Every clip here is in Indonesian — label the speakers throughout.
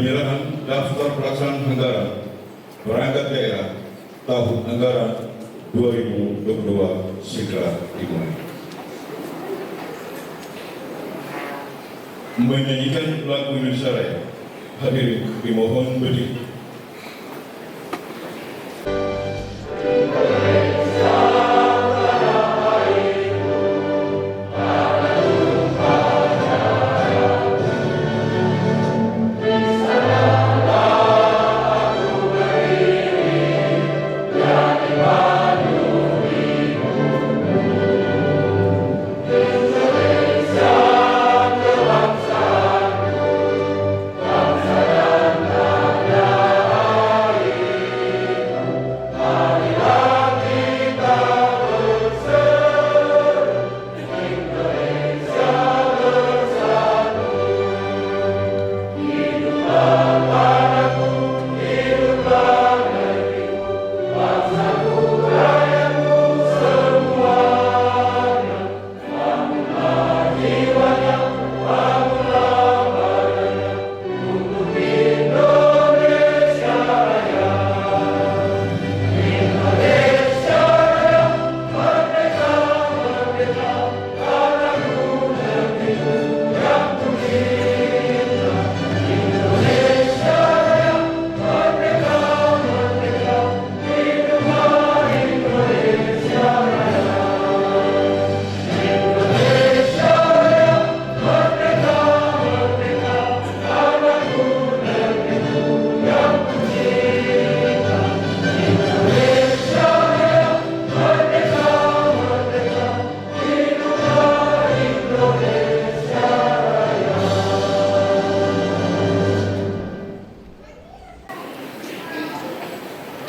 Speaker 1: penyerahan daftar pelaksanaan anggaran perangkat daerah tahun anggaran 2022 segera dimulai. Menyanyikan lagu Indonesia Raya, hadirin dimohon berdiri.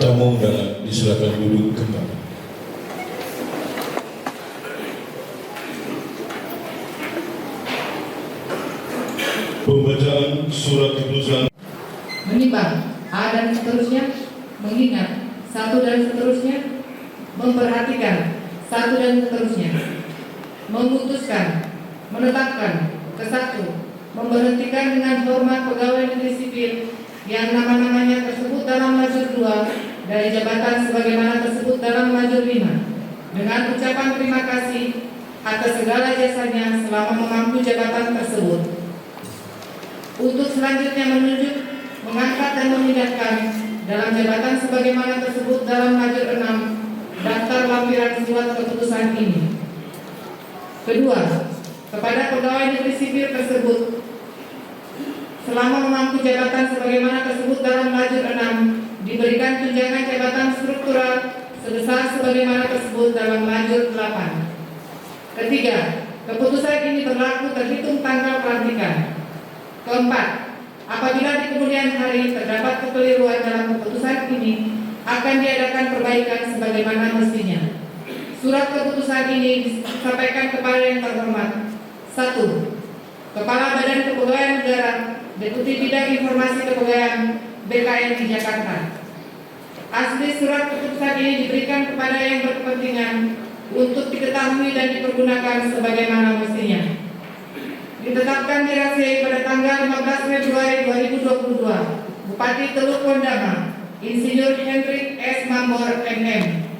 Speaker 1: Tamu undangan disilakan duduk kembali. Pembacaan surat keputusan.
Speaker 2: Menimbang A dan seterusnya, mengingat satu dan seterusnya, memperhatikan satu dan seterusnya, memutuskan, menetapkan kesatu, memberhentikan dengan hormat pegawai negeri sipil yang nama-namanya tersebut dalam lajur 2 dari jabatan sebagaimana tersebut dalam lajur 5 dengan ucapan terima kasih atas segala jasanya selama memangku jabatan tersebut. Untuk selanjutnya menunjuk, mengangkat dan memindahkan dalam jabatan sebagaimana tersebut dalam lajur 6 daftar lampiran surat keputusan ini. Kedua, kepada pegawai negeri sipil tersebut selama memangku jabatan sebagaimana tersebut dalam lajur 6 diberikan tunjangan jabatan struktural sebesar sebagaimana tersebut dalam lajur 8. Ketiga, keputusan ini berlaku terhitung tanggal pelantikan. Keempat, apabila di kemudian hari terdapat kekeliruan dalam keputusan ini, akan diadakan perbaikan sebagaimana mestinya. Surat keputusan ini disampaikan kepada yang terhormat. 1. Kepala Badan Kepegawaian Negara, Deputi Bidang Informasi Kepegawaian BKN di Jakarta. Asli surat keputusan ini diberikan kepada yang berkepentingan untuk diketahui dan dipergunakan sebagaimana mestinya. Ditetapkan dirahasiai pada tanggal 15 Februari 2022, Bupati Teluk Pondama, Insinyur Hendrik S. Mambor, MM.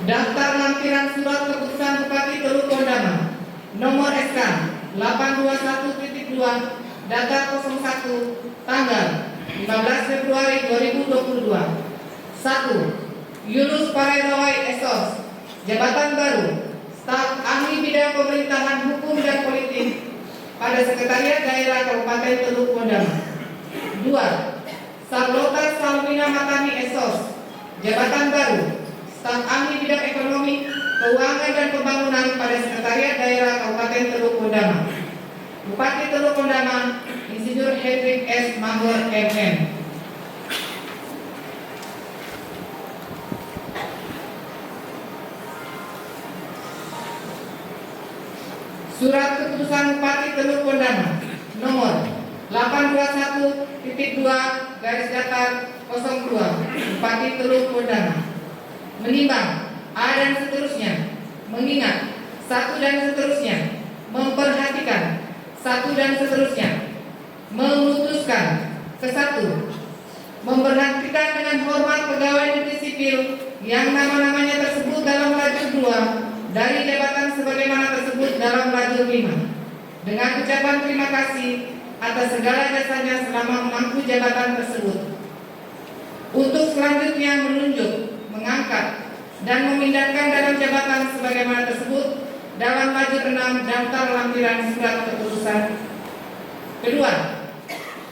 Speaker 2: Daftar lampiran surat keputusan Bupati Teluk Pondama, nomor SK 821.2, data 01, tanggal 15 Februari 2022. 1. Yunus Parerawai Esos, jabatan baru, staf ahli bidang pemerintahan hukum dan politik pada Sekretariat Daerah Kabupaten Teluk Pondama. 2. Sarlota Salmina Matani Esos, jabatan baru, staf ahli bidang ekonomi, keuangan dan pembangunan pada Sekretariat Daerah Kabupaten Teluk Pondama. Bupati Teluk Pondama, Insinyur Hendrik S. Mambor, MM. Surat keputusan Bupati Teluk Pondama nomor 821.2/02 Bupati Teluk Pondama. Menimbang A dan seterusnya, mengingat satu dan seterusnya, memperhatikan, satu dan seterusnya. Memutuskan, kesatu, memberhentikan dengan hormat pegawai negeri sipil yang nama-namanya tersebut dalam lajur 2 dari jabatan sebagaimana tersebut dalam lajur 5 dengan ucapan terima kasih atas segala jasanya selama memangku jabatan tersebut. Untuk selanjutnya menunjuk, mengangkat, dan memindahkan dalam jabatan sebagaimana tersebut dalam lajur 6 daftar lampiran surat keputusan. Kedua,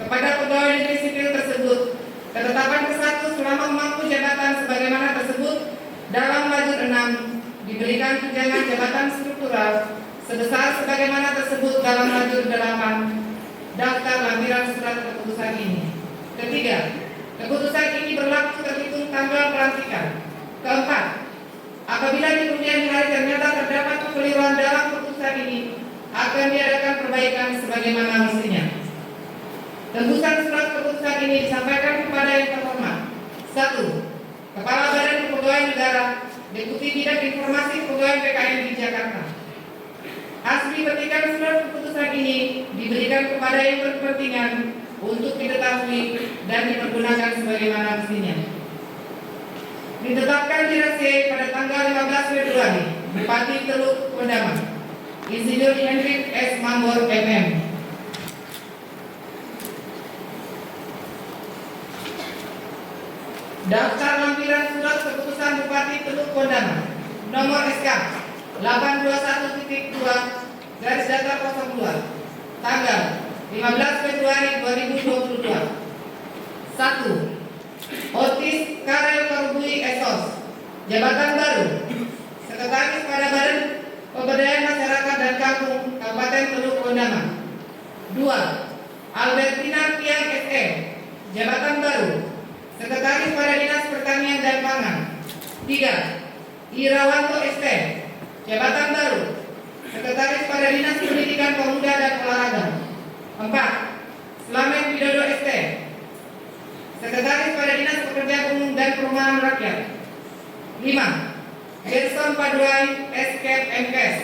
Speaker 2: kepada pegawai negeri sipil tersebut, ketetapan ke-1 selama memangku jabatan sebagaimana tersebut dalam lajur 6 diberikan tunjangan jabatan struktural sebesar sebagaimana tersebut dalam lajur 8 daftar lampiran surat keputusan ini. Ketiga, keputusan ini berlaku terhitung tanggal pelantikan. Keempat, apabila di kemudian hari ternyata terdapat kekeliruan dalam keputusan ini, akan diadakan perbaikan sebagaimana mestinya. Tembusan surat keputusan ini disampaikan kepada yang terhormat. 1. Kepala Badan Kepegawaian Negara, Deputi Bidang Informasi Pegawai PKN di Jakarta. Asli petikan surat keputusan ini diberikan kepada yang berkepentingan untuk diketahui dan dipergunakan sebagaimana mestinya. Ditetapkan di Rasiai pada tanggal 15 Februari, Bupati Teluk Kondaman, Insinyur Hendrik S. Mambor MM. Daftar lampiran surat keputusan Bupati Teluk Kondaman, nomor SK 821.2 garis datar 02, tanggal 15 Februari 2022. 1. Otis Karel Korbui Esos, jabatan baru, Sekretaris pada Badan Pemberdayaan Masyarakat dan Kampung Kabupaten Teluk Kondaman. 2. Albertina Tiang SE, jabatan baru, Sekretaris pada Dinas Pertanian dan Pangan. 3. Irawanto ST, jabatan baru, Sekretaris pada Dinas Pendidikan Pemuda dan Olahraga. 4. Slamet Widodo ST, Sekretaris pada Dinas Pekerjaan Umum dan Perumahan Rakyat. 5. Gerson Paduai Escape MKes,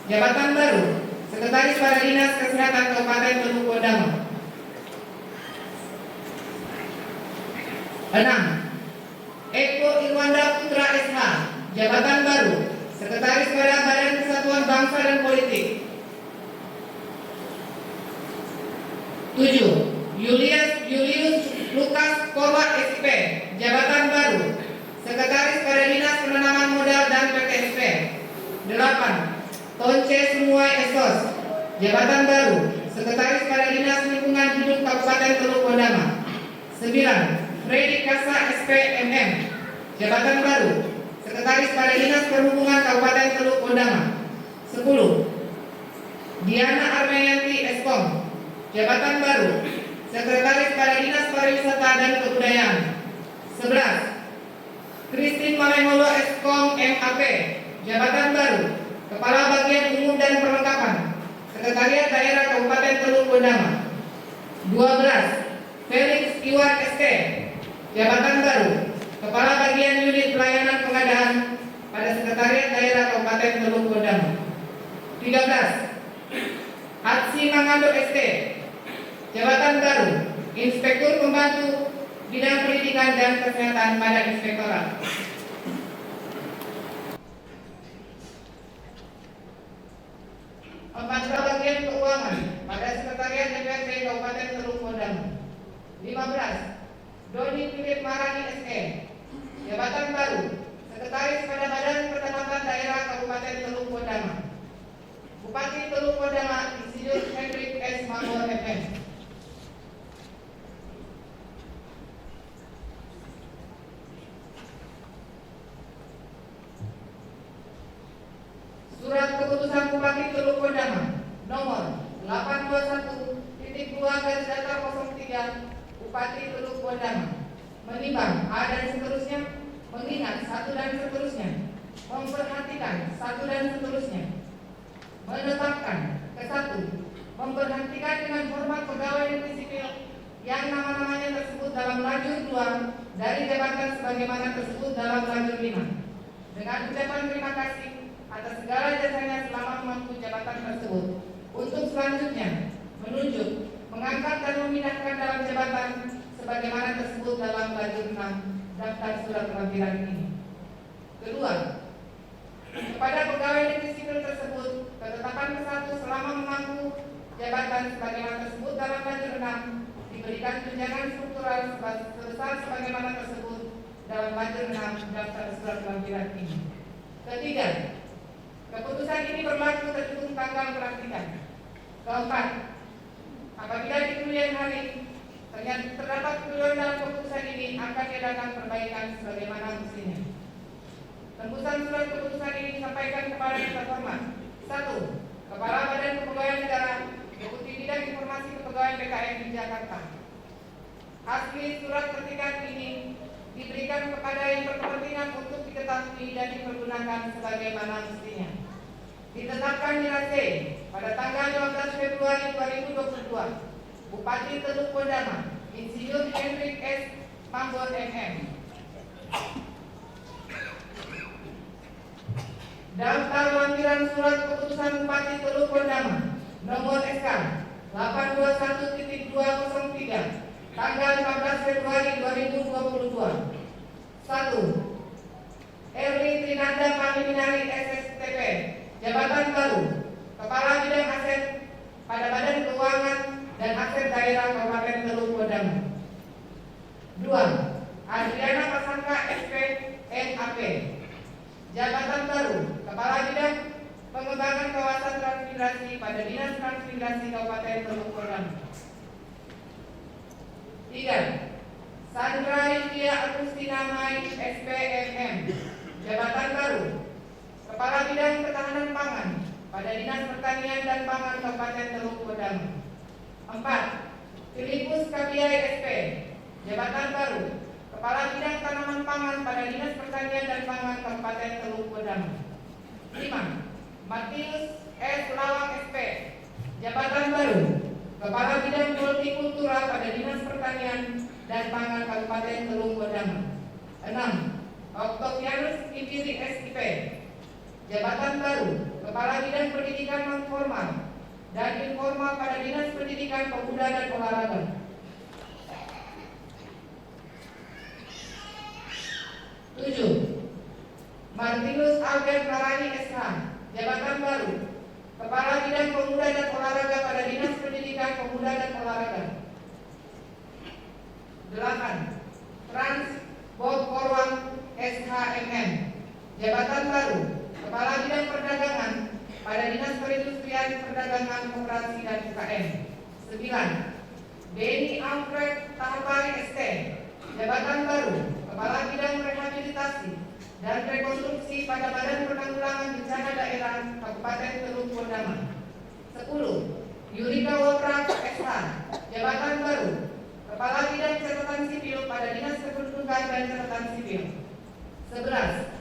Speaker 2: jabatan baru, Sekretaris pada Dinas Kesehatan Kabupaten Teluk Kondaman. 6. Eko Irwanda Putra SH, jabatan baru, Sekretaris pada Badan Kesatuan Bangsa dan Politik. 7. Julius Lukas Korwa SP, jabatan baru, Sekretaris pada Dinas Penanaman Modal dan PTSP. 8. Tonce Sumuai Esos, jabatan baru, Sekretaris pada Dinas Lingkungan Hidup Kabupaten Teluk Kondaman. 9. Freddy Kasa SP MM, jabatan baru, Sekretaris pada Dinas Perhubungan Kabupaten Teluk Kondaman. 10. Diana Armeyanti Eskom, jabatan baru, Sekretaris pada Dinas Pariwisata dan Kebudayaan. 11. Christine Malengolo Eskom MAP, jabatan baru, Kepala Bagian Umum dan Perlengkapan, Sekretariat Daerah Kabupaten Teluk Kondaman. 12. Felix Iwan ST, jabatan baru, Kepala Bagian Unit Pelayanan Pengadaan pada Sekretariat Daerah Kabupaten Teluk Kondaman. 13. Hatsi Mangando ST, jabatan baru, Inspektur Pembantu Bidang Pendidikan dan Kesehatan pada Inspektorat. Kepala Bagian Keuangan pada Sekretariat DPRD Kabupaten Teluk Kondaman. 15. Doni Philip Marani SE, jabatan baru, Sekretaris pada Badan Peternakan Daerah Kabupaten Teluk Kondaman. Bupati Teluk Kondaman Insinyur Hendrik S. Mambor MM. Surat keputusan Bupati Teluk Kondaman nomor 821.2 garis datar 03 Bupati Teluk Kondaman menimbang A dan seterusnya, mengingat 1 dan seterusnya, memperhatikan 1 dan seterusnya, menetapkan ke-1, memberhentikan dengan hormat pegawai negeri sipil yang nama-namanya tersebut dalam lajur 2 dari jabatan sebagaimana tersebut dalam lajur 5 dengan ucapan terima kasih atas segala jasanya selama memangku jabatan tersebut. Untuk selanjutnya menunjuk, mengangkat dan memindahkan dalam jabatan sebagaimana tersebut dalam lajur 6 daftar surat panggilan ini. Kedua, kepada pegawai negeri sipil tersebut ketetapan ke-1 selama memangku jabatan sebagaimana tersebut dalam lajur 6 diberikan tunjangan struktural sebesar sebagaimana tersebut dalam lajur 6 daftar surat panggilan ini. Ketiga, keputusan ini berlaku terhitung tanggal pelantikan. Keempat, apabila di kemudian hari terdapat kekeliruan dalam keputusan ini, akan diadakan perbaikan sebagaimana mestinya. Tembusan surat keputusan ini disampaikan kepada yang terhormat. 1. Kepala Badan Kepegawaian Negara, Deputi Bidang Informasi Kepegawaian BKN di Jakarta. Asli surat petikan ini diberikan kepada yang berkepentingan untuk diketahui dan dipergunakan sebagaimana mestinya. Ditetapkan di Aceh pada tanggal 15 Februari 2022, Bupati Teluk Kodama, Insinyur Hendrik S. Mambor MM. Daftar lampiran surat keputusan Bupati Teluk Kodama nomor SK 821.203 tanggal 15 Februari 2022. 1. Erli Trinanda Paniminari SSTP, jabatan baru, Kepala Bidang Aset pada Badan Keuangan dan Aset Daerah Kabupaten Teluk Kodama. 2. Adriana Pasangka SP MAP, jabatan baru, Kepala Bidang Pengembangan Kawasan Transmigrasi pada Dinas Transmigrasi Kabupaten Teluk Kodama. 3. Sandra Rizkia Agustina Mai SPMM, jabatan baru, Kepala Bidang Ketahanan Pangan pada Dinas Pertanian dan Pangan Kabupaten Teluk Kodama. 4. Filipus Kabiai SP, jabatan baru, Kepala Bidang Tanaman Pangan pada Dinas Pertanian dan Pangan Kabupaten Teluk Kodama. 5. Matius S. Lawang SP, jabatan baru, Kepala Bidang Hortikultura pada Dinas Pertanian dan Pangan Kabupaten Teluk Kodama. 6. Octavianus Impiri SIP, jabatan baru, Kepala Bidang Pendidikan Non-Formal dan Informal pada Dinas Pendidikan Pemuda dan Olahraga. 7. Martinus Albert Marani SH, jabatan baru, Kepala Bidang Pemuda dan Olahraga pada Dinas Pendidikan Pemuda dan Olahraga. 8. Trans Bob Korwang SHMM, jabatan baru, Kepala Bidang Perdagangan pada Dinas Perindustrian Perdagangan Koperasi dan UKM. 9. Beni Alfred Tahbari ST, jabatan baru, Kepala Bidang Rehabilitasi dan Rekonstruksi pada Badan Penanggulangan Bencana Daerah Kabupaten Teluk Kodama. 10. Yurika Woprak SH, jabatan baru, Kepala Bidang Catatan Sipil pada Dinas Kependudukan dan Catatan Sipil. 11.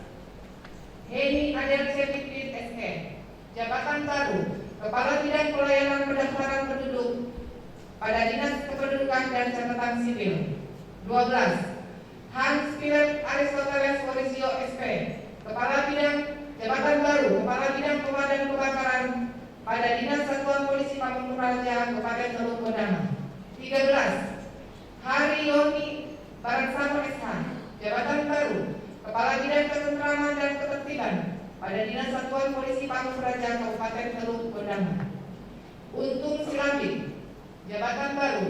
Speaker 2: Heni Adel Cepipit SK, jabatan baru, Kepala Bidang Pelayanan Pendaftaran Penduduk pada Dinas Kependudukan dan Catatan Sipil. 12. Hans Philip Aristoteles Horisio SP, Kepala Bidang jabatan baru, Kepala Bidang Pemadam Kebakaran pada Dinas Satuan Polisi Pamung Praja Kabupaten Teluk Kodama. 13. Hari Yoni Baraksano SH, jabatan baru, Kepala Bidang Ketentraman dan Ketertiban pada Dinas Satuan Polisi Pamung Praja Kabupaten Teluk Kodama. Untung Silambik, jabatan baru,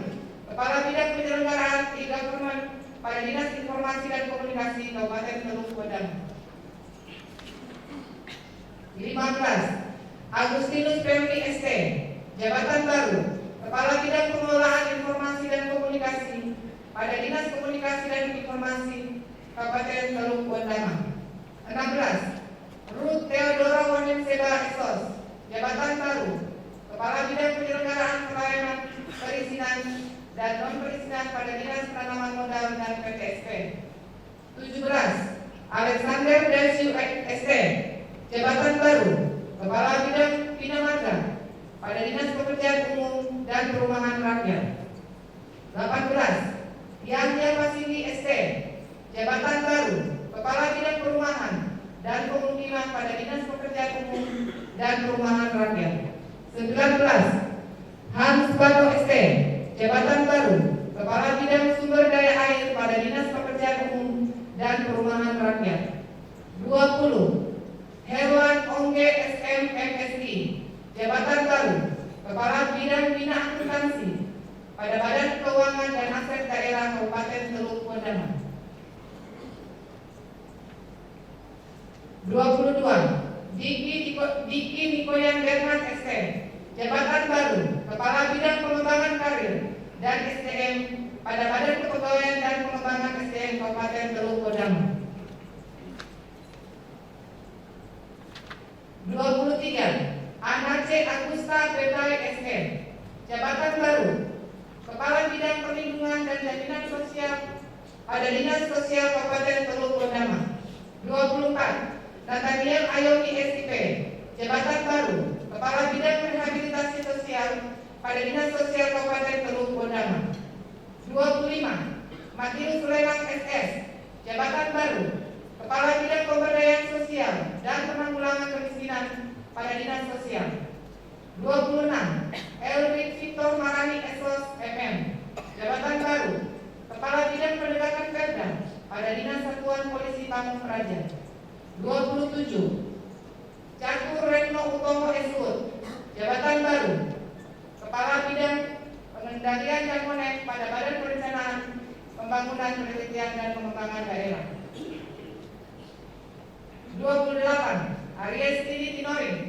Speaker 2: Kepala Bidang Penyelenggaraan E-Government pada Dinas Informasi dan Komunikasi Kabupaten Teluk Kodama. 15. Agustinus Pemli ST, jabatan baru, Kepala Bidang Pengelolaan Informasi dan Komunikasi pada Dinas Komunikasi dan Informasi Kabupaten Teluk Kodama. 16. Ruth Theodora Wanenseba Esos, jabatan baru, Kepala Bidang Penyelenggaraan Pelayanan Perizinan dan Non-Perizinan pada Dinas Penanaman Modal dan PTSP. 17. Alexander Delsiu ST, jabatan baru, Kepala Bidang Bina Marga pada Dinas Pekerjaan Umum dan Perumahan Rakyat. 18. Yahya Pasini ST, jabatan baru, Kepala Bidang Perumahan dan pemukiman pada Dinas Pekerjaan Umum dan Perumahan Rakyat. 19. Hans Bato ST, jabatan baru, Kepala Bidang Sumber Daya Air pada Dinas Pekerjaan Umum dan Perumahan Rakyat. 20. Herwan Ongge SM MSI, jabatan baru, Kepala Bidang Bina Akuntansi pada Badan Keuangan dan Aset Daerah Kabupaten Teluk Wondaman. 22. Diki Nikoyan Bernard ST, jabatan baru, Kepala Bidang Pengembangan Karir dan SDM pada Badan Kepegawaian dan Pengembangan SDM Kabupaten Teluk Wondaman. 23. Ana C. Agusta Betai ST, jabatan baru, Kepala Bidang Perlindungan dan Jaminan Sosial pada Dinas Sosial Kabupaten Teluk Wondaman. 24. Nathaniel Ayomi SIP, jabatan baru, Kepala Bidang Rehabilitasi Sosial pada Dinas Sosial Kabupaten Teluk Wondaman. 25. Matius Suleman SS, jabatan baru, Kepala Bidang Pemberdayaan Sosial dan Penanggulangan Kemiskinan pada Dinas Sosial. 26. Elvin Victor Marani SOS MM, jabatan baru, Kepala Bidang Penegakan Perda pada Dinas Satuan Polisi Pamung Praja. 27. Catur Retno Utomo SUT, jabatan baru, Kepala Bidang Pengendalian Jangkonek pada Badan Perencanaan Pembangunan Penelitian dan Pengembangan Daerah. 28. Aries Tini Tinoring,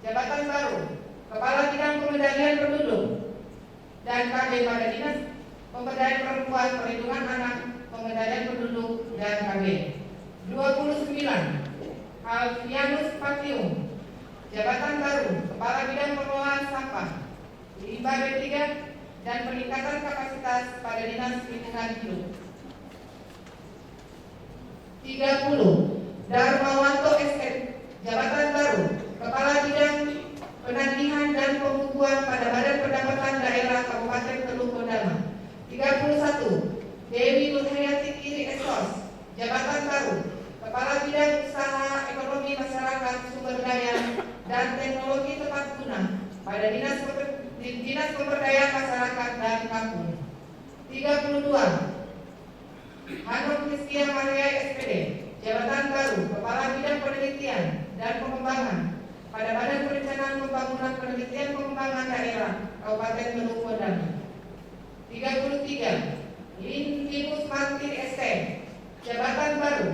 Speaker 2: jabatan baru, Kepala Bidang Pengendalian Penduduk dan KB pada Dinas Pemberdayaan Perempuan, Perlindungan Anak, Pengendalian Penduduk dan KB. 29. Alfianus Patium, jabatan baru, Kepala Bidang Pengelolaan Sampah, Limbah B3 dan Peningkatan Kapasitas pada Dinas Lingkungan Hidup. 30. Darmawanto SK, jabatan baru, Kepala Bidang Penagihan dan Pembukuan pada Badan Pendapatan Daerah Kabupaten Teluk Wondaman. 31. Dewi Nurhayati Kiri SOS, jabatan baru, Kepala Bidang Usaha Ekonomi Masyarakat Sumber Daya dan Teknologi Tepat Guna pada Dinas Pemberdayaan Masyarakat dan Kampung. 32. Hanum Kristia Maria SPD, jabatan baru, Kepala Bidang Penelitian dan Pengembangan pada Badan Perencanaan Pembangunan Penelitian Pengembangan Daerah Kabupaten Teluk Wondaman. 33. Linus Martir ST, jabatan baru,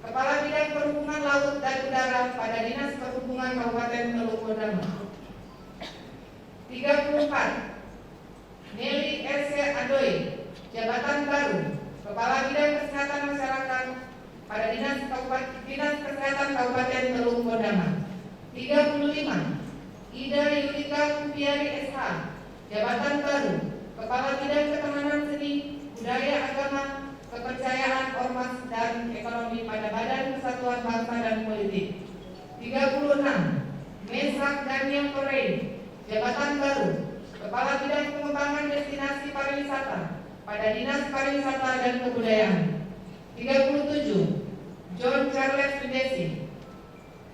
Speaker 2: Kepala Bidang Perhubungan Laut dan Udara pada Dinas Perhubungan Kabupaten Teluk Wondaman. 34. Nelly RC Adoy, jabatan baru, Kepala Bidang Kesehatan Masyarakat pada Dinas Kesehatan Kabupaten Teluk Wondaman. 35. Ida Yulika Kupiari SH, jabatan baru, Kepala Bidang Ketahanan Seni, Budaya Agama, Kepercayaan Ormas dan Ekonomi pada Badan Persatuan Bangsa dan Politik. 36. Mesak Daniel Korei, jabatan baru, Kepala Bidang Pengembangan Destinasi Pariwisata pada Dinas Pariwisata dan Kebudayaan. 37. John Charles Windesi,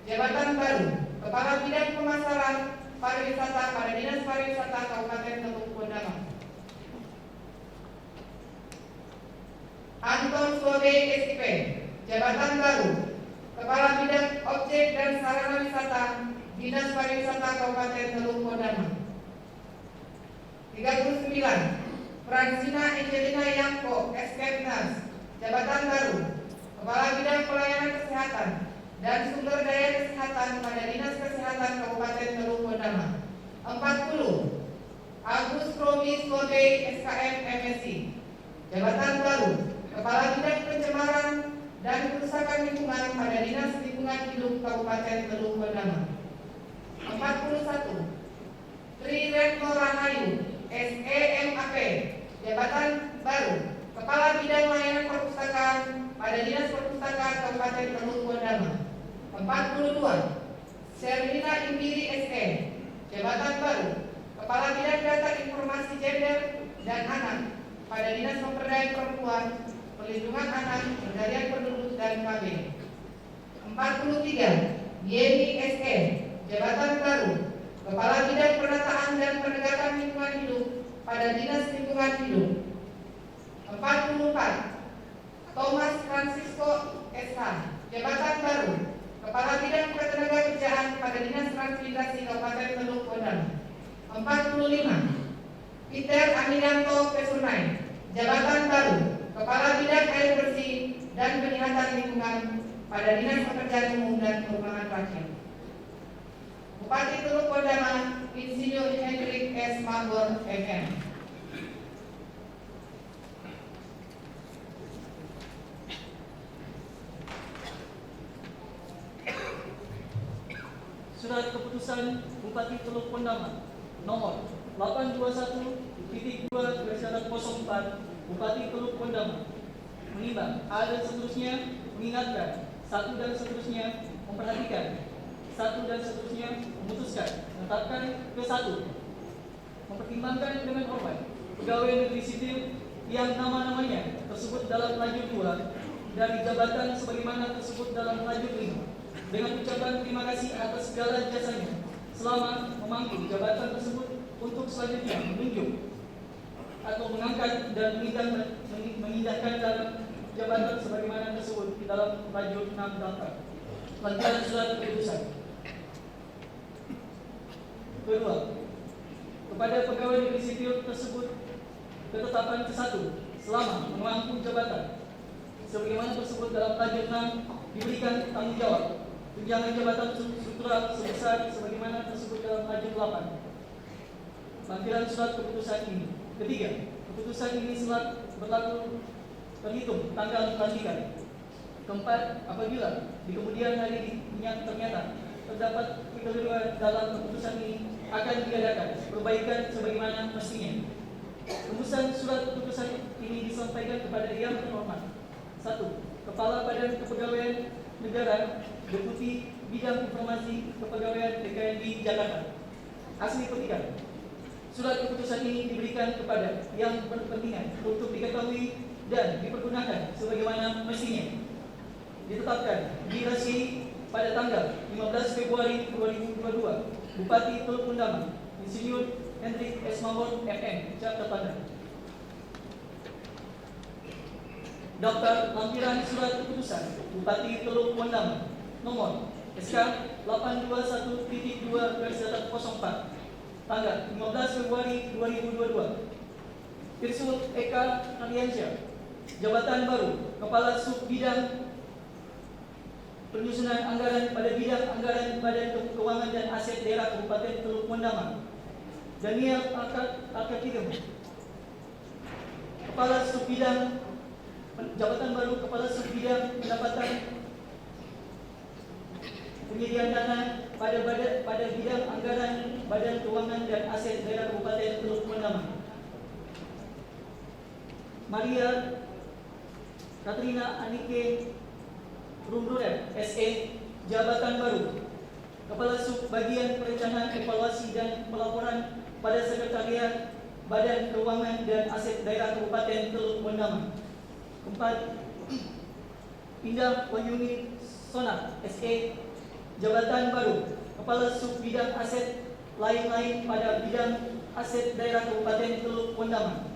Speaker 2: jabatan baru, Kepala Bidang Pemasaran Pariwisata pada Dinas Pariwisata Kabupaten Teluk Wondaman. Anton Sobe SIP, jabatan baru, Kepala Bidang Objek dan Sarana Wisata Dinas Pariwisata Kabupaten Teluk Wondaman. 39. Fransina Angelina Yangko SKMNAS, jabatan baru, Kepala Bidang Pelayanan Kesehatan dan Sumber Daya Kesehatan pada Dinas Kesehatan Kabupaten Teluk Wondaman. 40. Agus Romi Sobe SKM MSI, jabatan baru, Kepala Bidang Pencemaran dan Kerusakan Lingkungan pada Dinas Lingkungan Hidup Kabupaten Teluk Wondaman. 41. Tri Retno Rahayu SEMAP, jabatan baru, Kepala Bidang Layanan Perpustakaan pada Dinas Perpustakaan Kabupaten Teluk Wondaman. 42. Sherlina Impiri SE, jabatan baru, Kepala Bidang Data Informasi Gender dan Anak pada Dinas Pemberdayaan Perempuan, Perlindungan Anak, Pengendalian Penduduk dan KB. 43. 43. Yeni SM, jabatan baru, Kepala Bidang Penataan dan Penegakan Lingkungan Hidup pada Dinas Lingkungan Hidup. 44. Thomas Francisco SH, jabatan baru, Kepala Bidang Ketenagakerjaan pada Dinas Transmigrasi Kabupaten Teluk Pondam. 45. Peter Aminanto Pesunai, jabatan baru, Kepala Bidang Air Bersih dan Penyihatan Lingkungan pada Dinas Pekerjaan Umum dan Perumahan Rakyat. Bupati Teluk Pondama, Insinyur Hendrik S. Mambor, FM.
Speaker 3: Surat Keputusan Bupati Teluk Pondama nomor 821.2/04 Bupati Teluk Pondama menimbang A dan seterusnya, mengingatkan, 1 dan seterusnya, memperhatikan, 1 dan seterusnya, memutuskan, menetapkan ke 1, mempertimbangkan dengan hormat pegawai negeri sipil yang nama-namanya tersebut dalam lanjut 2 dari jabatan sebagaimana tersebut dalam lanjut 5 dengan ucapan terima kasih atas segala jasanya selama memangku jabatan tersebut untuk selanjutnya menunjuk atau mengangkat dan mengindahkan dalam jabatan sebagaimana tersebut di dalam lanjut 6 daftar. Lantaran surat keputusan. Kedua, kepada pegawai negeri sipil tersebut ketetapan ke-1 selama memangku jabatan sebagaimana tersebut dalam lanjut 6 diberikan tanggung jawab tunjangan jabatan struktural sebesar sebagaimana tersebut dalam lanjut 8. Lampiran surat keputusan ini. Ketiga, keputusan ini berlaku terhitung tanggal pelantikan. Keempat, apabila di kemudian hari ternyata terdapat kekeliruan dalam keputusan ini akan diadakan perbaikan sebagaimana mestinya. Rumusan surat keputusan ini disampaikan kepada yang terhormat. 1. Kepala Badan Kepegawaian Negara Deputi Bidang Informasi Kepegawaian DKNI Jakarta. Asli petikan. Surat keputusan ini diberikan kepada yang berkepentingan untuk diketahui dan dipergunakan sebagaimana mestinya. Ditetapkan dirahasiai pada tanggal 15 Februari 2022. Bupati Teluk Pondama, Insinyur Hendrik S. Mambor, FM, Jakarta Pandang. Daftar lampiran surat keputusan Bupati Teluk Pondama nomor SK 821.2/04 tanggal 15 Februari 2022. Tirsul Eka Ardiansyah, jabatan baru Kepala Sub Bidang Penyusunan Anggaran pada Bidang Anggaran Badan Keuangan dan Aset Daerah Kabupaten Teluk Pondama. Daniel Alkatigem, Kepala Sub Bidang jabatan baru Kepala Sub Bidang Pendapatan Penyediaan Dana pada bidang anggaran Badan Keuangan dan Aset Daerah Kabupaten Teluk Pondama. Maria Katrina Anike Rumruret, SE, jabatan baru Kepala Sub Bagian Perencanaan Evaluasi dan Pelaporan pada Sekretariat Badan Keuangan dan Aset Daerah Kabupaten Teluk Pondama. 4. Indah Wayuni Sona, SE, jabatan baru Kepala Sub Bidang Aset lain-lain pada Bidang Aset Daerah Kabupaten Teluk Pondama.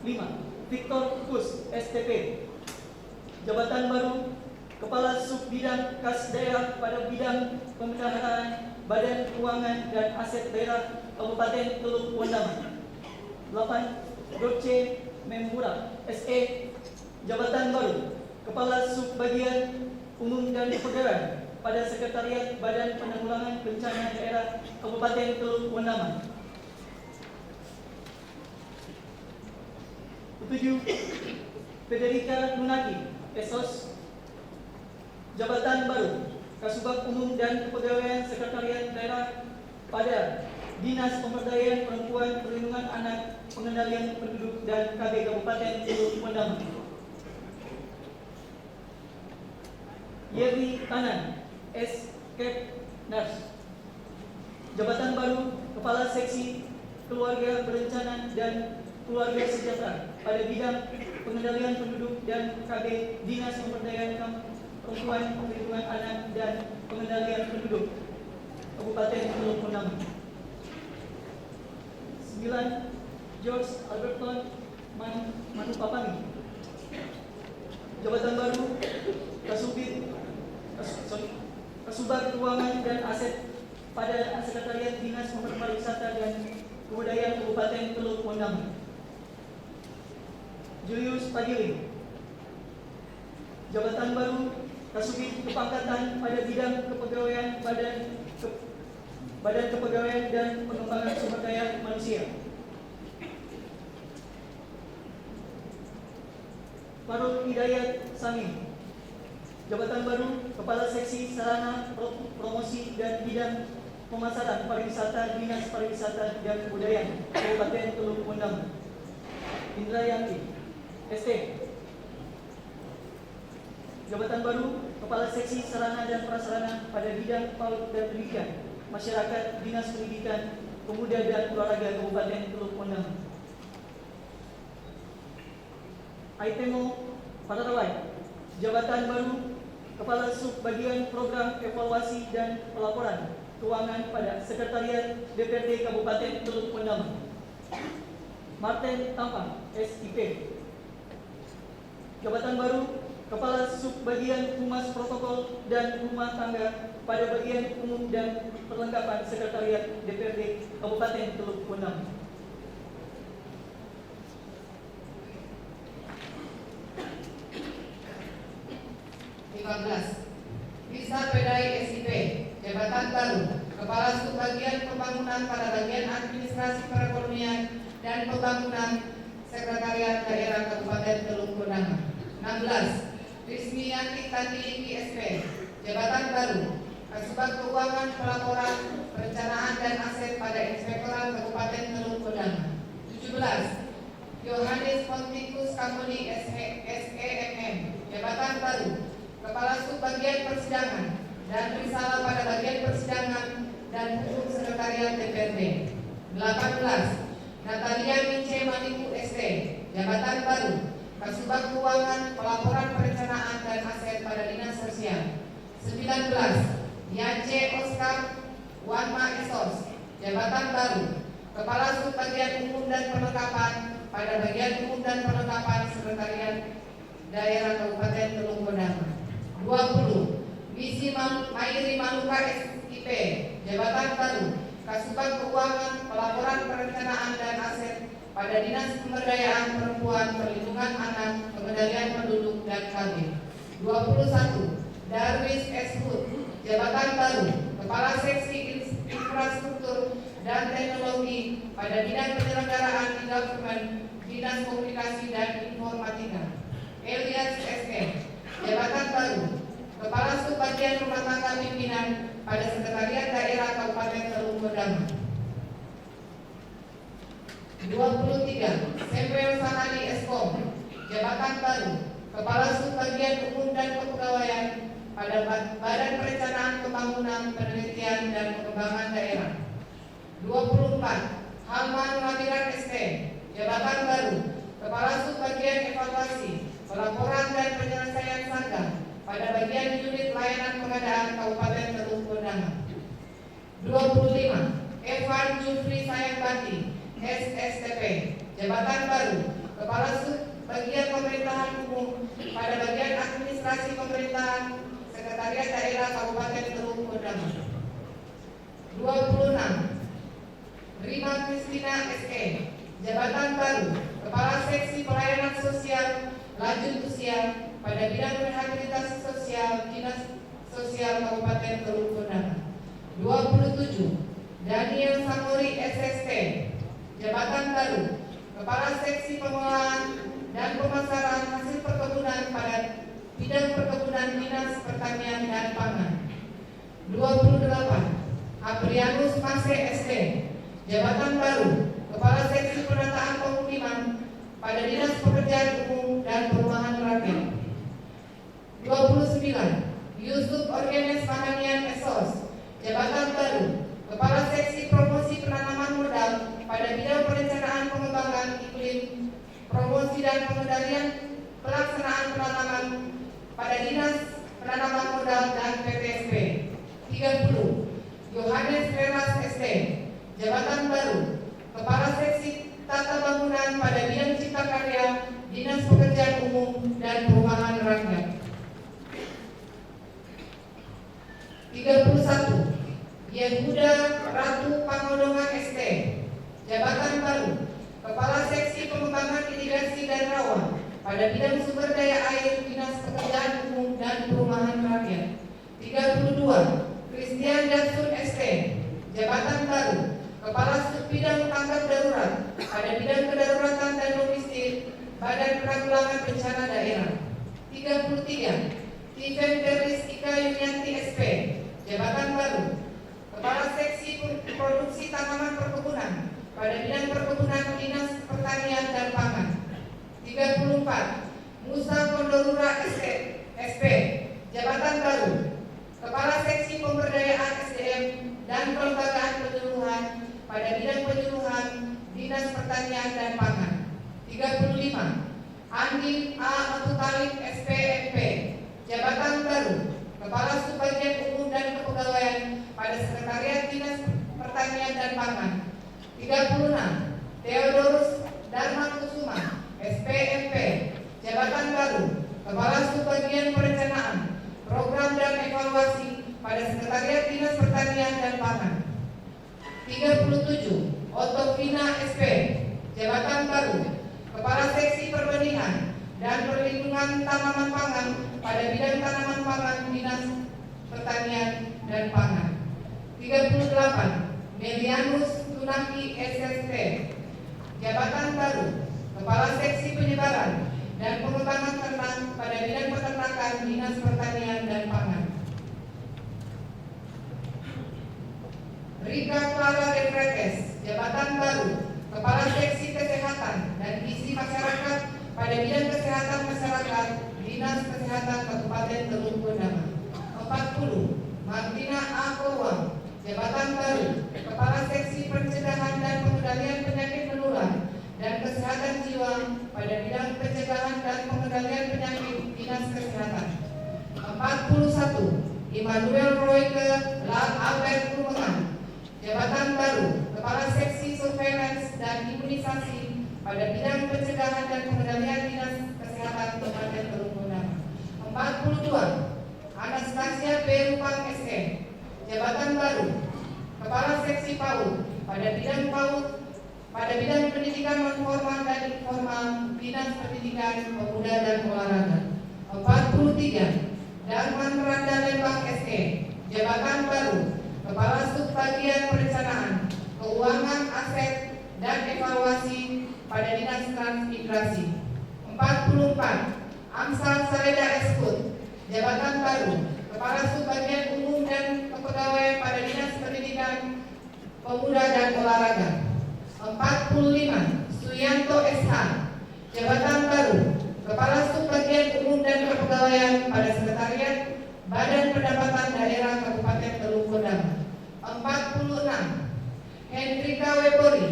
Speaker 3: 5. Victor Kus, STP, jabatan baru Kepala Sub Bidang Kas Daerah pada Bidang Pemeliharaan Badan Keuangan dan Aset Daerah Kabupaten Teluk Pondama. 8. Dorce Membura, SE, jabatan baru Kepala Sub Bagian Umum dan Pegawaian pada Sekretariat Badan Penanggulangan Bencana Daerah Kabupaten Teluk Pondama. 7. Federica Lunaki, Esos, jabatan baru Kasubag Umum dan Kepegawaian Sekretariat Daerah pada Dinas Pemberdayaan Perempuan, Perlindungan Anak, Pengendalian Penduduk dan KB Kabupaten Teluk Pondama. Yerli Tanan, S. Cap Nurse, jabatan baru Kepala Seksi Keluarga Berencana dan Keluarga Sejahtera pada Bidang Pengendalian Penduduk dan KB Dinas Pemberdayaan Perempuan, Perlindungan Anak dan dan Pengendalian Penduduk Kabupaten Teluk Pondaman. 9. George Alberton Manupapani, jabatan baru Kasubag Keuangan dan Aset pada Sekretariat Dinas Pariwisata dan Kebudayaan Kabupaten Teluk Pondaman. Julius Padiling, jabatan baru Kasubit Kepangkatan pada bidang kepegawaian Badan Kepegawaian dan Pengembangan Sumber Daya Manusia. Farul Hidayat Sami, jabatan baru Kepala Seksi Sarana Promosi dan Bidang Pemasaran Pariwisata Dinas Pariwisata dan Kebudayaan Kabupaten Teluk Pondaman. Indra Yanti, ST, jabatan baru Kepala Seksi Sarana dan Prasarana pada Bidang PAUD dan Pendidikan Masyarakat Dinas Pendidikan Pemuda dan Olahraga Kabupaten Teluk Pondaman. Aitemo Padarawai, jabatan baru Kepala Subbagian Program Evaluasi dan Pelaporan Keuangan pada Sekretariat DPRD Kabupaten Teluk Pondaman. Martin Tampang, SIP, jabatan baru Kepala Subbagian Humas Protokol dan Rumah Tangga pada Bagian Umum dan Perlengkapan Sekretariat DPRD Kabupaten Teluk Pondaman.
Speaker 2: Bisa Pedai SIP, jabatan baru Kepala Subbagian Pembangunan pada Bagian Administrasi Perekonomian dan Pembangunan Sekretariat Daerah Kabupaten Teluk Pondaman. 16. Rismiyanti Tandi ISP, jabatan baru Kasubag Keuangan Pelaporan Perencanaan dan Aset pada Inspektorat Kabupaten Teluk Pondaman. 17. Yohanes Pontikus Kamuni SEMM, jabatan baru Kepala Subbagian Persidangan dan Risalah pada Bagian Persidangan dan Hukum Sekretariat DPRD. 18. Natalia Mince Maniku ST, jabatan baru Kasubag Keuangan Pelaporan Perencanaan dan Aset pada Dinas Sosial. 19. Yance Oscar Wanma Esos, jabatan baru Kepala Subbagian Umum dan Perlengkapan pada Bagian Umum dan Perlengkapan Sekretariat Daerah Kabupaten Teluk Pondaman. 20. Misi Mairi Maluka SIP, jabatan baru Kasubag Keuangan Pelaporan Perencanaan dan Aset pada Dinas Pemberdayaan Perempuan, Perlindungan Anak, Pengendalian Penduduk dan KB. 21. Darwis S. Hood, jabatan baru Kepala Seksi Infrastruktur dan Teknologi pada Bidang Penyelenggaraan e-Government, Dinas Komunikasi dan Informatika. Elias SK, jabatan baru Kepala Subbagian Rumah Tangga Pimpinan pada Sekretariat Daerah Kabupaten Teluk Pondaman. 23. Samuel Sanadi Eskom, jabatan baru Kepala Subbagian Umum dan Kepegawaian pada Badan Perencanaan Pembangunan, Penelitian dan Pengembangan Daerah. 24. Halman Rabiran ST, jabatan baru Kepala Subbagian Evaluasi, Pelaporan dan Penyelesaian Sangga pada Bagian Unit Layanan Pengadaan Kabupaten Teluk Pondaman. 25. Evan Jufri Sayangbati SSTP, jabatan baru Kepala Subbagian Pemerintahan Umum pada Bagian Administrasi Pemerintahan Sekretariat Daerah Kabupaten Teluk Pondaman. 26. Rima Kristina SE, jabatan baru Kepala Seksi Pelayanan Sosial Lanjut Usia pada Bidang Rehabilitasi Sosial Dinas Sosial Kabupaten Teluk Pondaman. 27. Daniel Samori SST, jabatan baru Kepala Seksi Pengelolaan dan Pemasaran Hasil Perkebunan pada Bidang Perkebunan Dinas Pertanian dan Pangan. 28. Aprianus Mase ST, jabatan baru Kepala Seksi Penataan Pemukiman pada Dinas Pekerjaan Umum dan Perumahan Rakyat. 29. Yusuf Orgenes Mahanian Esos, jabatan baru Kepala Seksi Promosi Penanaman Modal pada Bidang Perencanaan Pengembangan Iklim, Promosi dan Pengendalian Pelaksanaan Penanaman pada Dinas Penanaman Modal dan PTSP. 30. Yohanes Renas ST, jabatan baru, Kepala Seksi Tata Bangunan pada bidang Cipta Karya, Dinas Pekerjaan Umum dan Perumahan Rakyat. 31. Yehuda Ratu Pangodongan ST, jabatan baru, Kepala Seksi Pengembangan Irigasi dan Rawa pada bidang Sumber Daya Air, Dinas Pekerjaan Umum dan Perumahan Rakyat. 32. Christian Datsun ST, jabatan baru, Kepala Subbidang Tanggap Darurat pada bidang kedaruratan dan logistik, Badan Penanggulangan Bencana Daerah. 33. Tiven Deris Ika Yunianti SP, jabatan baru, Kepala Seksi Produksi Tanaman Perkebunan pada bidang perkebunan, Dinas Pertanian dan Pangan. 34. Musa Kondorura SP, jabatan baru, Kepala Seksi Pemberdayaan SDM dan Kelembagaan Penyuluhan pada bidang penyuluhan, Dinas Pertanian dan Pangan. 35. Andin A. Abutalik SPMP, jabatan baru, Kepala Subbagian Umum dan Kepegawaian pada Sekretariat Dinas Pertanian dan Pangan. 36. Theodorus Dharma Kusuma SPMP, jabatan baru, Kepala Subbagian Perencanaan, Program dan Evaluasi pada Sekretariat Dinas Pertanian dan Pangan. 37. Otovina SP, jabatan baru, Kepala Seksi Perbenihan dan Perlindungan Tanaman Pangan pada bidang tanaman pangan, Dinas Pertanian dan Pangan. 38. Melianus Tunaki SST, jabatan baru, Kepala Seksi Penyebaran dan Pengembangan Ternak pada bidang peternakan, Dinas Pertanian dan Pangan. Rika Clara Defretes, jabatan baru, Kepala Seksi Kesehatan dan Gizi Masyarakat pada bidang kesehatan masyarakat, Dinas Kesehatan Kabupaten Teluk Bendama. 40. Martina A. Kowang, jabatan baru, Kepala Seksi Pencegahan dan Pengendalian Penyakit Menular dan Kesehatan Jiwa pada bidang pencegahan dan pengendalian penyakit, Dinas Kesehatan. 41. Immanuel Royke Albert Rumengan, jabatan baru, Kepala Seksi Surveillance dan Imunisasi pada bidang pencegahan dan pengendalian, Dinas Kesehatan Kabupaten Teluk Bendama. 42. Anastasia B. Rupang SE, jabatan baru, Kepala Seksi PAUD pada bidang PAUD pada bidang pendidikan non formal dan informal, Dinas Pendidikan Pemuda dan Olahraga. 43. Darman Randa Lembang SE, jabatan baru, Kepala Subbagian Perencanaan, Keuangan, Aset dan Evaluasi pada Dinas Transmigrasi. 44. Amsal Saleda Eskut, jabatan baru, Kepala Subbagian Umum dan Kepegawaian pada Dinas Pendidikan Pemuda dan Olahraga. 45. Suyanto SH, jabatan baru, Kepala Subbagian Umum dan Kepegawaian pada Sekretariat Badan Pendapatan Daerah Kabupaten Teluk Bendama. 46. Hendrika Webori,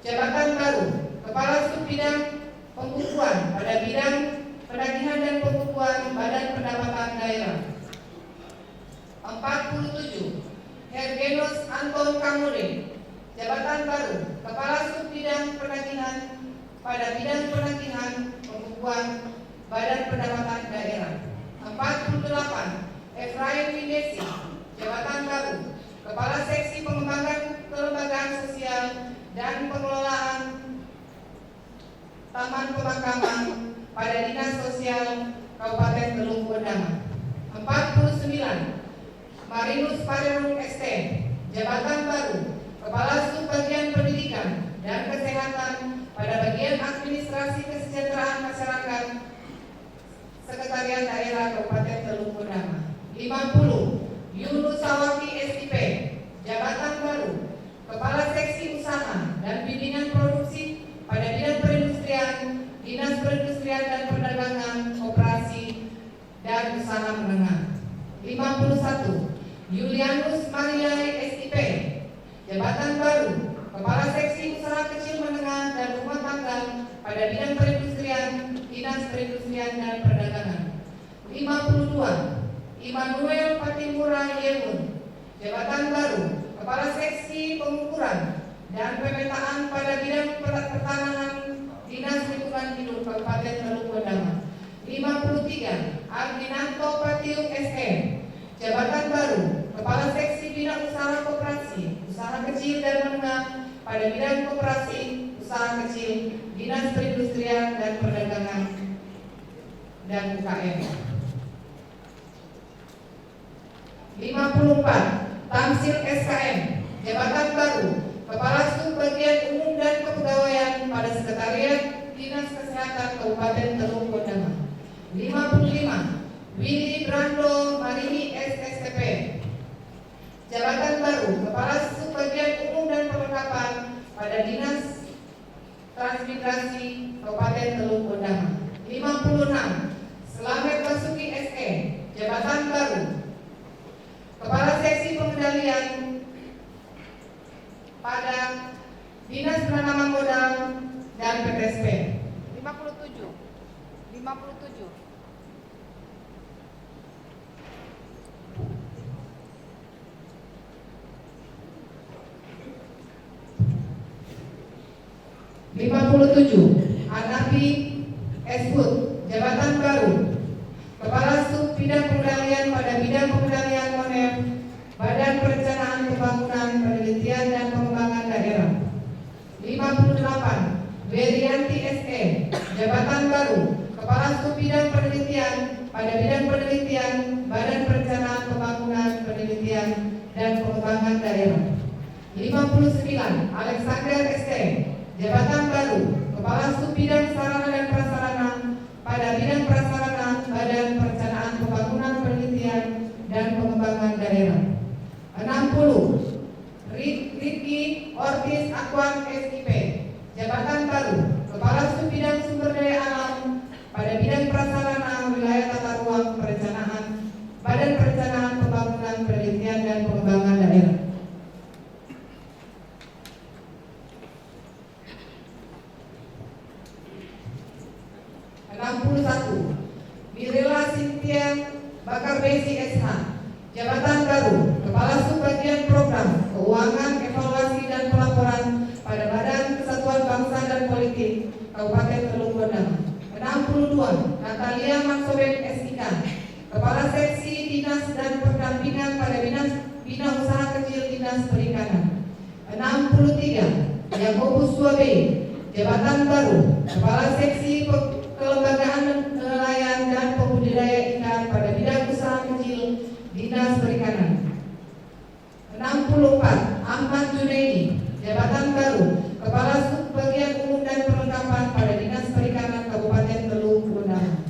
Speaker 2: jabatan baru, Kepala Subbidang Pembukuan pada bidang penagihan dan pembukuan Badan Pendapatan Daerah. 47. Hergenus Anton Kamure, jabatan baru, Kepala Subbidang Penagihan pada bidang penagihan pembukuan Badan Pendapatan Daerah. 48. Efraim Windesi, jabatan baru, Kepala Seksi Pengembangan Kelembagaan Sosial dan Pengelolaan Taman Pemakaman pada Dinas Sosial Kabupaten Teluk Bendama. 49. Marinus Parerung ST, jabatan baru, Kepala Subbagian Pendidikan dan Kesehatan pada bagian Administrasi Kesejahteraan Masyarakat, Sekretariat Daerah Kabupaten Teluk Bendama. 50. Yunus Sawaki SIP, jabatan baru, Kepala Seksi Usaha dan Bimbingan Produksi pada bidang perindustrian, Dinas Perindustrian dan Perdagangan, Koperasi dan Usaha Menengah. 51. Yulianus Mariai SIP, jabatan baru, Kepala Seksi Usaha Kecil Menengah dan Rumah Tangga pada bidang perindustrian, Dinas Perindustrian dan Perdagangan. 52. Immanuel Patimura Yemun, jabatan baru Kepala Seksi Pengukuran dan Pemetaan pada bidang pertanahan Dinas Lingkungan Hidup Kabupaten Teluk Bendama. 53. Arginanto Patiung SM, jabatan baru Kepala Seksi Bidang Usaha Koperasi, Usaha Kecil dan Menengah pada bidang koperasi, usaha kecil, Dinas Perindustrian dan Perdagangan dan UKM. 54. Tamsil SKM, jabatan baru Kepala Subbagian Umum dan Kepegawaian pada Sekretariat Dinas Kesehatan Kabupaten Teluk Bendama. 55. Willy Brando Marini SSTP, jabatan baru Kepala Subbagian Umum dan Perlengkapan pada Dinas Transmigrasi Kabupaten Teluk Bendama. 56. Slamet Basuki SE, jabatan baru Kepala Seksi Pengendalian pada Dinas Penanaman Modal dan PTSP. 57. 57. Anapi Esbut, jabatan baru Kepala Sub Bidang Pengendalian pada bidang pengendalian moneter Badan Perencanaan Pembangunan Penelitian dan Pengembangan Daerah. 58. Berianti SE, jabatan baru Kepala Sub Bidang Penelitian pada bidang penelitian Badan Perencanaan Pembangunan Penelitian dan Pengembangan Daerah. 59. Alexander SE, jabatan baru Kepala Sub Bidang Sarana dan Prasarana pada bidang prasarana Badan Perencanaan Pembangunan Penelitian dan Pengembangan Daerah. 60. Ricky Ortiz Aquan SIP, jabatan baru Kepala Sub Bidang Sumber Daya Alam pada bidang prasarana Wilayah Tata Ruang Perencanaan Badan Perencanaan Pembangunan Penelitian dan Pengembangan Daerah. 61. Mirela Cynthia Bakar Besi SH, jabatan baru Kepala Subbagian Program Keuangan, Evaluasi dan Pelaporan pada Badan Kesatuan Bangsa dan Politik Kabupaten Teluk Bendama. 62. Natalia Mansobek SIK, Kepala Seksi Dinas dan Pendampingan pada Bina Usaha Kecil Dinas Perikanan. 63. Yakobus Suabe, jabatan baru Kepala Seksi Kelembagaan Nelayan dan Pembudidaya Ikan pada bidang usaha kecil Dinas Perikanan. 64. Ahmad Junaidi, jabatan baru Kepala Subbagian Umum dan Perlengkapan pada Dinas Perikanan Kabupaten Teluk Bendama.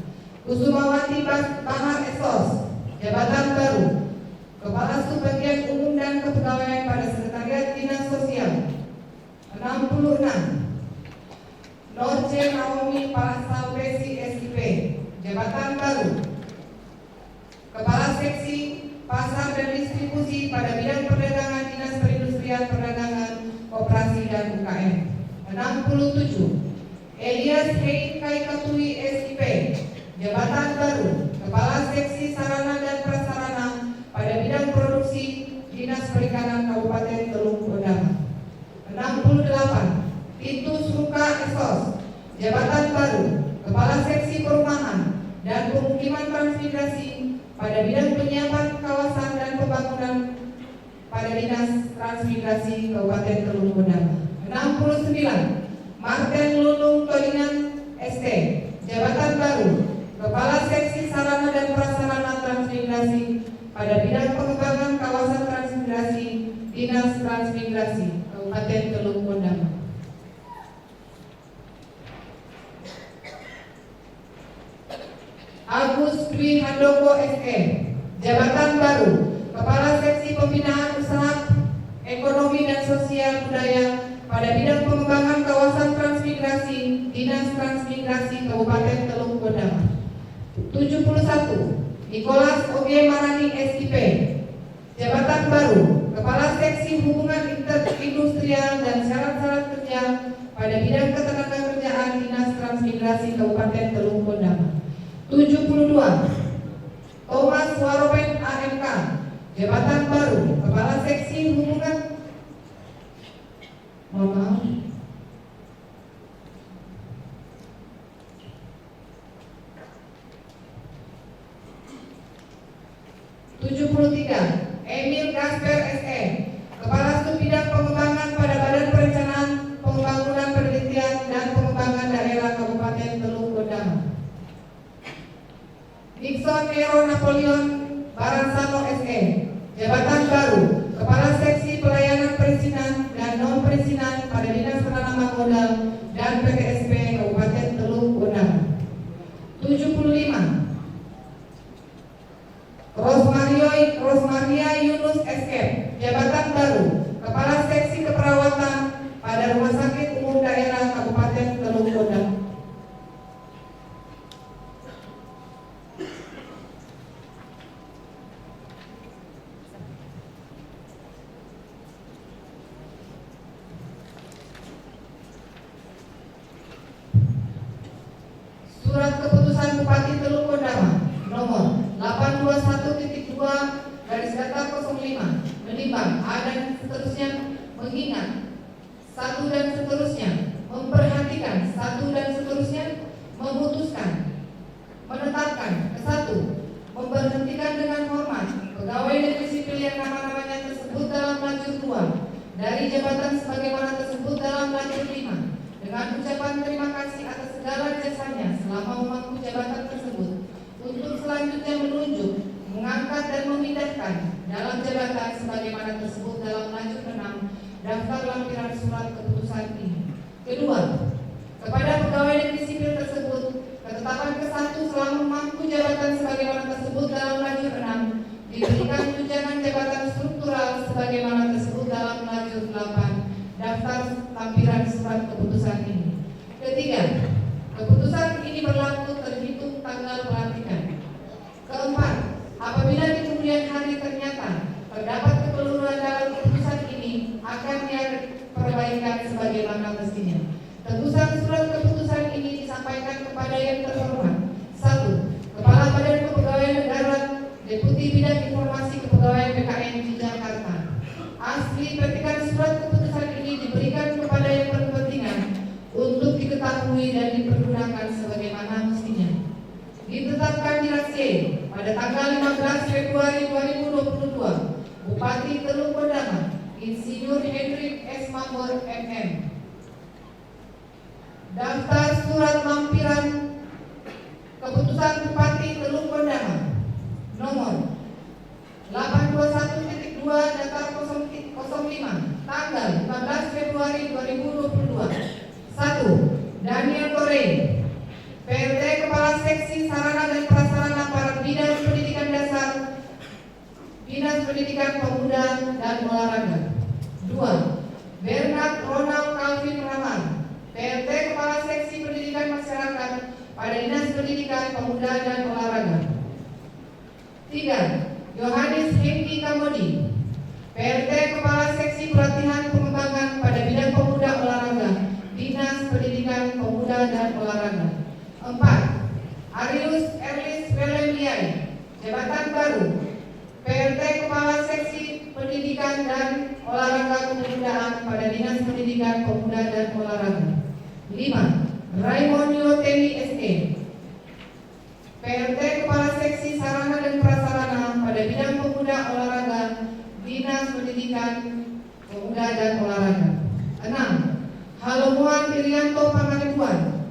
Speaker 2: Kusumawati Bahar Esos, jabatan baru Kepala Subbagian Umum dan Kepegawaian pada Sekretariat Dinas Sosial. 66. Norce Naomi Pasal Besi SIP, jabatan baru Kepala Seksi Pasar dan Distribusi pada bidang perdagangan Dinas Perindustrian, Perdagangan, Koperasi dan UKM. 67. Elias Hei Kaikatui SIP, jabatan baru Kepala Seksi Sarana dan Prasarana pada bidang produksi Dinas Perikanan Kabupaten Teluk Bendama. 68. Titus Ruka Esos, jabatan baru Kepala Seksi Perumahan dan Pemukiman Transmigrasi pada bidang penyiapan kawasan dan pembangunan pada Dinas Transmigrasi Kabupaten Teluk Bendama. 69. Martin Lulung Tolinan ST, jabatan baru Kepala Seksi Sarana dan Prasarana Transmigrasi pada bidang pengembangan kawasan transmigrasi Dinas Transmigrasi Kabupaten Teluk Bendama. Agus Dwi Handoko SE, jabatan baru Kepala Seksi Pembinaan Usaha Ekonomi dan Sosial Budaya pada bidang pengembangan kawasan transmigrasi Dinas Transmigrasi Kabupaten Teluk Bendama. 71. Nicholas Oge Marani SIP, jabatan baru Kepala Seksi Hubungan Interindustrial dan Syarat-syarat Kerja pada bidang ketenagakerjaan Dinas Transmigrasi Kabupaten Teluk Bendama. 72. Thomas Waropen Jabatan baru Kepala Seksi Hubungan. Mohon maaf. Emil Gasper SE, Kepala Staf Bidang Pengembangan pada Badan Perencanaan Pembangunan Penelitian dan Pengembangan Daerah Kabupaten Teluk Gondang. Nixon Nero Napoleon Baransano SE, Jabatan baru Kepala Seksi Pelayanan Perizinan dan Non-Perizinan pada Dinas Penanaman Modal dan PTSP Kabupaten Teluk Gondang. 75. Rosmaria Yunus SK, Jabatan baru Kepala Seksi Keperawatan pada Rumah Sakit Umum Daerah Kabupaten Teluk Gondang. Surat Keputusan Bupati Teluk Gondang nomor 821.2/05 menimbang A dan seterusnya, mengingat satu dan seterusnya, memperhatikan satu dan seterusnya, memutuskan, menetapkan satu, memberhentikan dengan hormat pegawai negeri sipil yang nama-namanya tersebut dalam lajur 2 dari jabatan sebagaimana tersebut dalam lajur 5 dengan ucapan terima kasih atas segala jasanya selama memangku jabatan tersebut, untuk selanjutnya menunjuk, mengangkat dan memindahkan dalam jabatan sebagaimana tersebut dalam lajur 6 daftar lampiran surat keputusan ini. Kedua, kepada pegawai negeri sipil tersebut, ketetapan ke-1 selama memangku jabatan sebagaimana tersebut dalam lajur 6 diberikan tunjangan jabatan struktural sebagaimana tersebut dalam lajur 8 daftar lampiran surat keputusan ini. Ketiga, keputusan ini berlaku terhitung tanggal pelantikan. Keempat, apabila di kemudian hari ternyata terdapat kekeliruan dalam keputusan ini, akan diperbaikan sebagaimana mestinya. Tebusan surat keputusan ini disampaikan kepada yang terhormat: 1. Kepala Badan Kepegawaian Negara, Deputi Bidang Informasi Kepegawaian BKN di Jakarta. Asli petikan surat keputusan ini diberikan kepada yang berkepentingan untuk diketahui dan dipergunakan sebagaimana mestinya. Ditetapkan di Aceh pada tanggal 15 Februari 2022, Bupati Teluk Gondang, Insinyur Hendrik S. Mambor MM. Daftar surat lampiran keputusan Bupati Teluk Gondang nomor 821.2/05 tanggal 15 Februari 2022. 1. Daniel Tore, PRT Kepala Seksi Sarana dan Prasarana para Dinas Pendidikan Dasar, Dinas Pendidikan Pemuda dan Olahraga. 2. Bernard Ronald Calvin Rahman, PRT Kepala Seksi Pendidikan Masyarakat pada Dinas Pendidikan Pemuda dan Olahraga. 3. Yohanes Hengki Kamodi, PRT Kepala Seksi Pelatihan Pengembangan pada Bidang Pemuda Olahraga, Dinas Pendidikan Pemuda dan Olahraga. 4. Arius Erlis Welemiai, jabatan baru PRT Kepala Seksi Pendidikan dan Olahraga Kepemudaan pada Dinas Pendidikan Pemuda dan Olahraga. 5. Raymond Yoteni SE, PRT Kepala Seksi Sarana dan Prasarana pada Bidang Pemuda Olahraga, Dinas Pendidikan Pemuda dan Olahraga. 6. Halomuan Irianto Pangaribuan,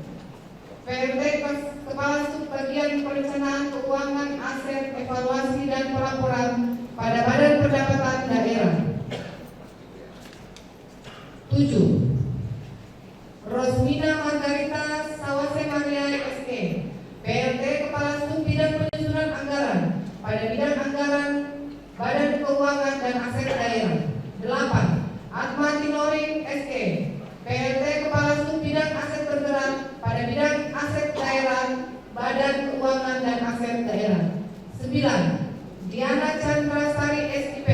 Speaker 2: PRT Kepala Subbagian Perencanaan Keuangan Aset Evaluasi dan Pelaporan pada Badan Pendapatan Daerah. 7. Rosmina Margarita Sawase Maria SE, PRT Kepala Sub Bidang Penyusunan Anggaran pada Bidang Anggaran Badan Keuangan dan Aset Daerah. 8. Atma Tinoring SE, PRT Kepala Sub Bidang Aset Bergerak pada Bidang Aset Daerah Badan Keuangan dan Aset Daerah. 9. Diana Chandra Sari SIP,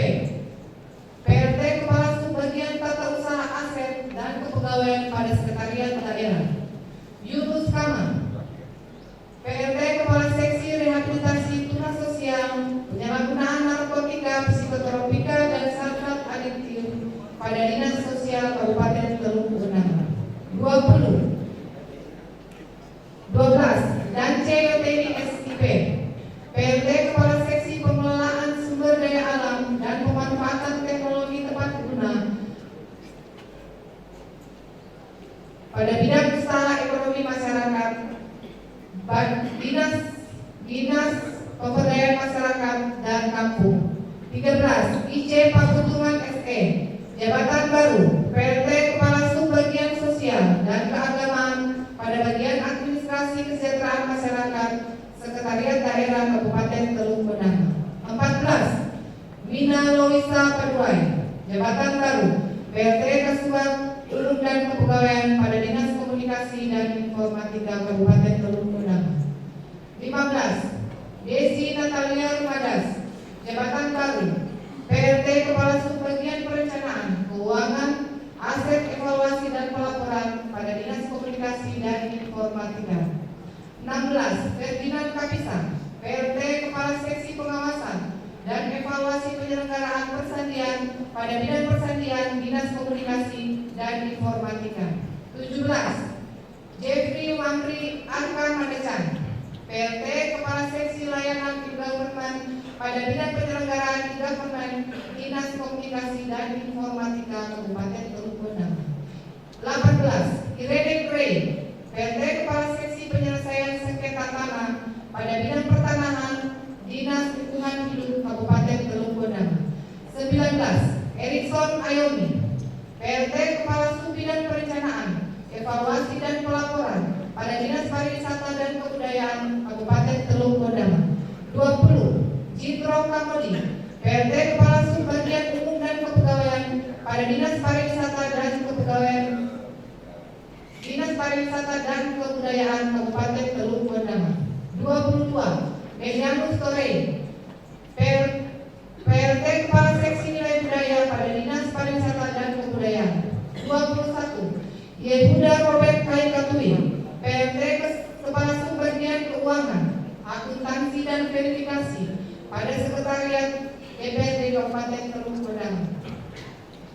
Speaker 2: PRT Kepala Subbagian Tata Usaha Aset dan Kepegawaian pada Sekretariat Daerah. Yunus Kama, PRT Kepala Seksi Rehabilitasi Tunas Sosial, Penyalahgunaan Narkotika psikotropika dan sangat adiktif pada Dinas Sosial Kabupaten Teluk Benanga. 12. Dan CYTI SIP PLT Kepala Seksi Pengelolaan Sumber Daya Alam dan Pemanfaatan Teknologi Tepat Guna pada bidang usaha ekonomi masyarakat, Dinas Pemberdayaan Masyarakat dan Kampung. 13. IC Pakutungan SE Jabatan Baru PLT Kepala Subbagian Sosial dan Keagamaan pada bagian Administrasi Kesejahteraan Masyarakat Sekretariat Daerah Kabupaten Teluk Benanga. 14. Mina Loisa Paduai Jabatan Baru PLT Kasuat Umum dan Kepegawaian pada Dinas Komunikasi dan Informatika Kabupaten Teluk Benanga. 15. Desi Natalia Rumadas Jabatan Baru PLT Kepala Subbagian Perencanaan Keuangan Aset Evaluasi dan Pelaporan pada Dinas Komunikasi dan Informatika. 16. Ferdinand Kapisan PLT Kepala Seksi Pengawasan dan Evaluasi Penyelenggaraan Persandian pada bidang persandian Dinas Komunikasi dan Informatika. 17. Jeffrey Wamri Arka Madesan PLT Kepala Seksi Layanan E-Government pada bidang penyelenggaraan E-Government Dinas Komunikasi dan Informatika Kabupaten Teluk Benanga. 18. Irene Gray PLT Kepala Seksi Penyelesaian Sengketa Tanah pada bidang pertanahan Dinas Lingkungan Hidup Kabupaten Teluk Benanga. 19. Erikson Ayomi PLT Kepala Subbidang Perencanaan, Evaluasi dan Pelaporan pada Dinas Pariwisata dan Kebudayaan Kabupaten Teluk Benanga. 20. Jitro Kamodi PLT Kepala Subbagian Umum dan Kepegawaian pada Dinas Pariwisata dan Kebudayaan Kabupaten Teluk Benanga. 22. Medianus Torei PLT Kepala Seksi Nilai Budaya pada Dinas Pariwisata dan Kebudayaan. 21. Yehuda Robert Kaikatui PLT Kepala Subbagian Keuangan, Akuntansi dan Verifikasi pada Sekretariat DPRD Kabupaten Teluk Benanga.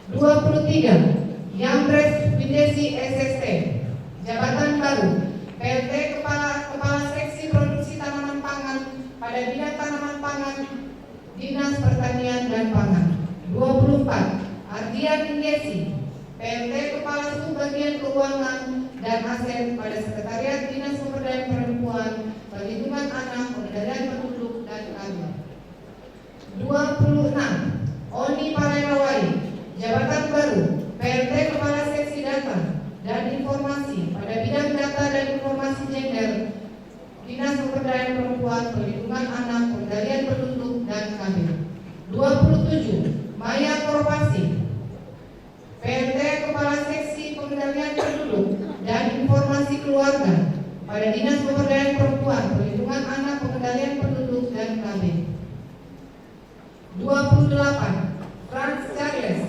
Speaker 2: 23. Yambres Bidesi SST Jabatan Baru PLT Kepala Seksi Produksi Tanaman Pangan pada bidang tanaman pangan Dinas Pertanian dan Pangan. 24. Ardian Inggesi PLT Kepala Subbagian Keuangan dan Aset pada Sekretariat Dinas Pemberdayaan Perempuan, Perlindungan Anak, Pemberdayaan Penduduk dan Kawin. 26. Oni Parelawai Jabatan Baru PLT Kepala Seksi Data dan Informasi pada bidang data dan informasi gender Dinas Pemberdayaan Perempuan, Perlindungan Anak, Pemberdayaan Penduduk dan Kawin. 27. Maya Korpasi PLT Kepala Seksi Pengendalian Penduduk dan Informasi Keluarga pada Dinas Pemberdayaan Perempuan, Perlindungan Anak, Pengendalian Penduduk dan Kawin. 28. Frans Charles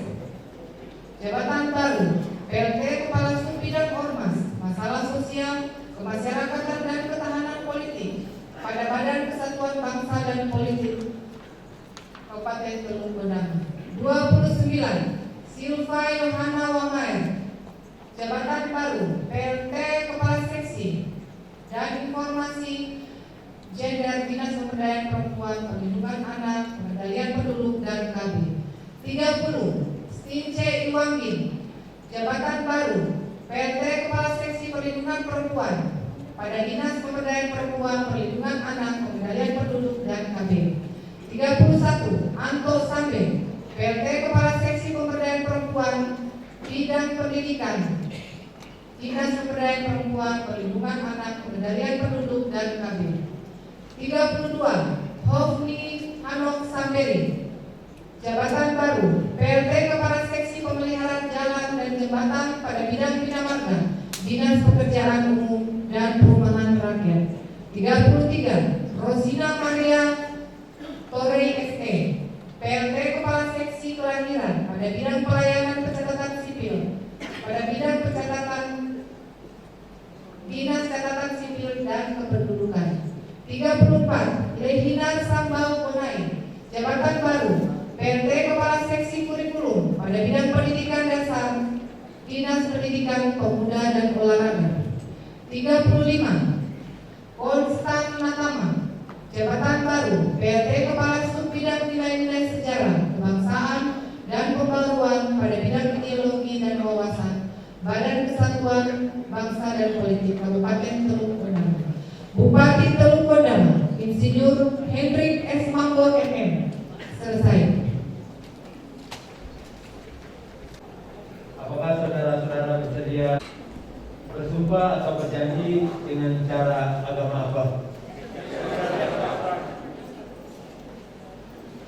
Speaker 2: Jabatan Baru PLT Kepala Subbidang Ormas, Masalah Sosial, Kemasyarakatan dan Ketahanan Politik pada Badan Kesatuan Bangsa dan Politik Kabupaten Teluk Benanga. 29. Silva Yohana Wamaer Jabatan Baru PLT Kepala Seksi dan Informasi Gender Dinas Pemberdayaan Perempuan, Perlindungan Anak, Pengendalian Penduduk dan Kawin. 30. Stince Iwanggin Jabatan Baru PLT Kepala Seksi Perlindungan Perempuan pada Dinas Pemberdayaan Perempuan, Perlindungan Anak, Pengendalian Penduduk dan Kawin. 31. Anto Sambe PLT Kepala Seksi Pemberdayaan Perempuan Bidang Pendidikan Dinas Pemberdayaan Perempuan, Perlindungan Anak, Pengendalian Penduduk dan Kawin. 32. Hofni Hanok Samberi Jabatan Baru PLT Kepala Seksi Pemeliharaan Jalan dan Jembatan pada bidang bina marga Dinas Pekerjaan Umum dan Perumahan Rakyat. 33. Rosina Maria Torrey SE PLT Kepala Seksi Kelahiran pada bidang pelayanan pencatatan sipil pada bidang pencatatan Dinas Catatan Sipil dan Kependudukan. 34. Lehinar Sambal Bonai Jabatan Baru bidang pemuda dan olahraga. 35. Konstan Natama, jabatan baru PLT Kepala Sub Bidang Nilai-Nilai Sejarah, Kebangsaan dan Pembaruan pada bidang ideologi dan wawasan Badan Kesatuan Bangsa dan Politik Kabupaten Teluk Bendana. Bupati Teluk Bendana, Insinyur Hendrik S. Mambor MM. Selesai.
Speaker 4: Apakah saudara-saudara bersedia bersumpah atau berjanji dengan cara agama apa?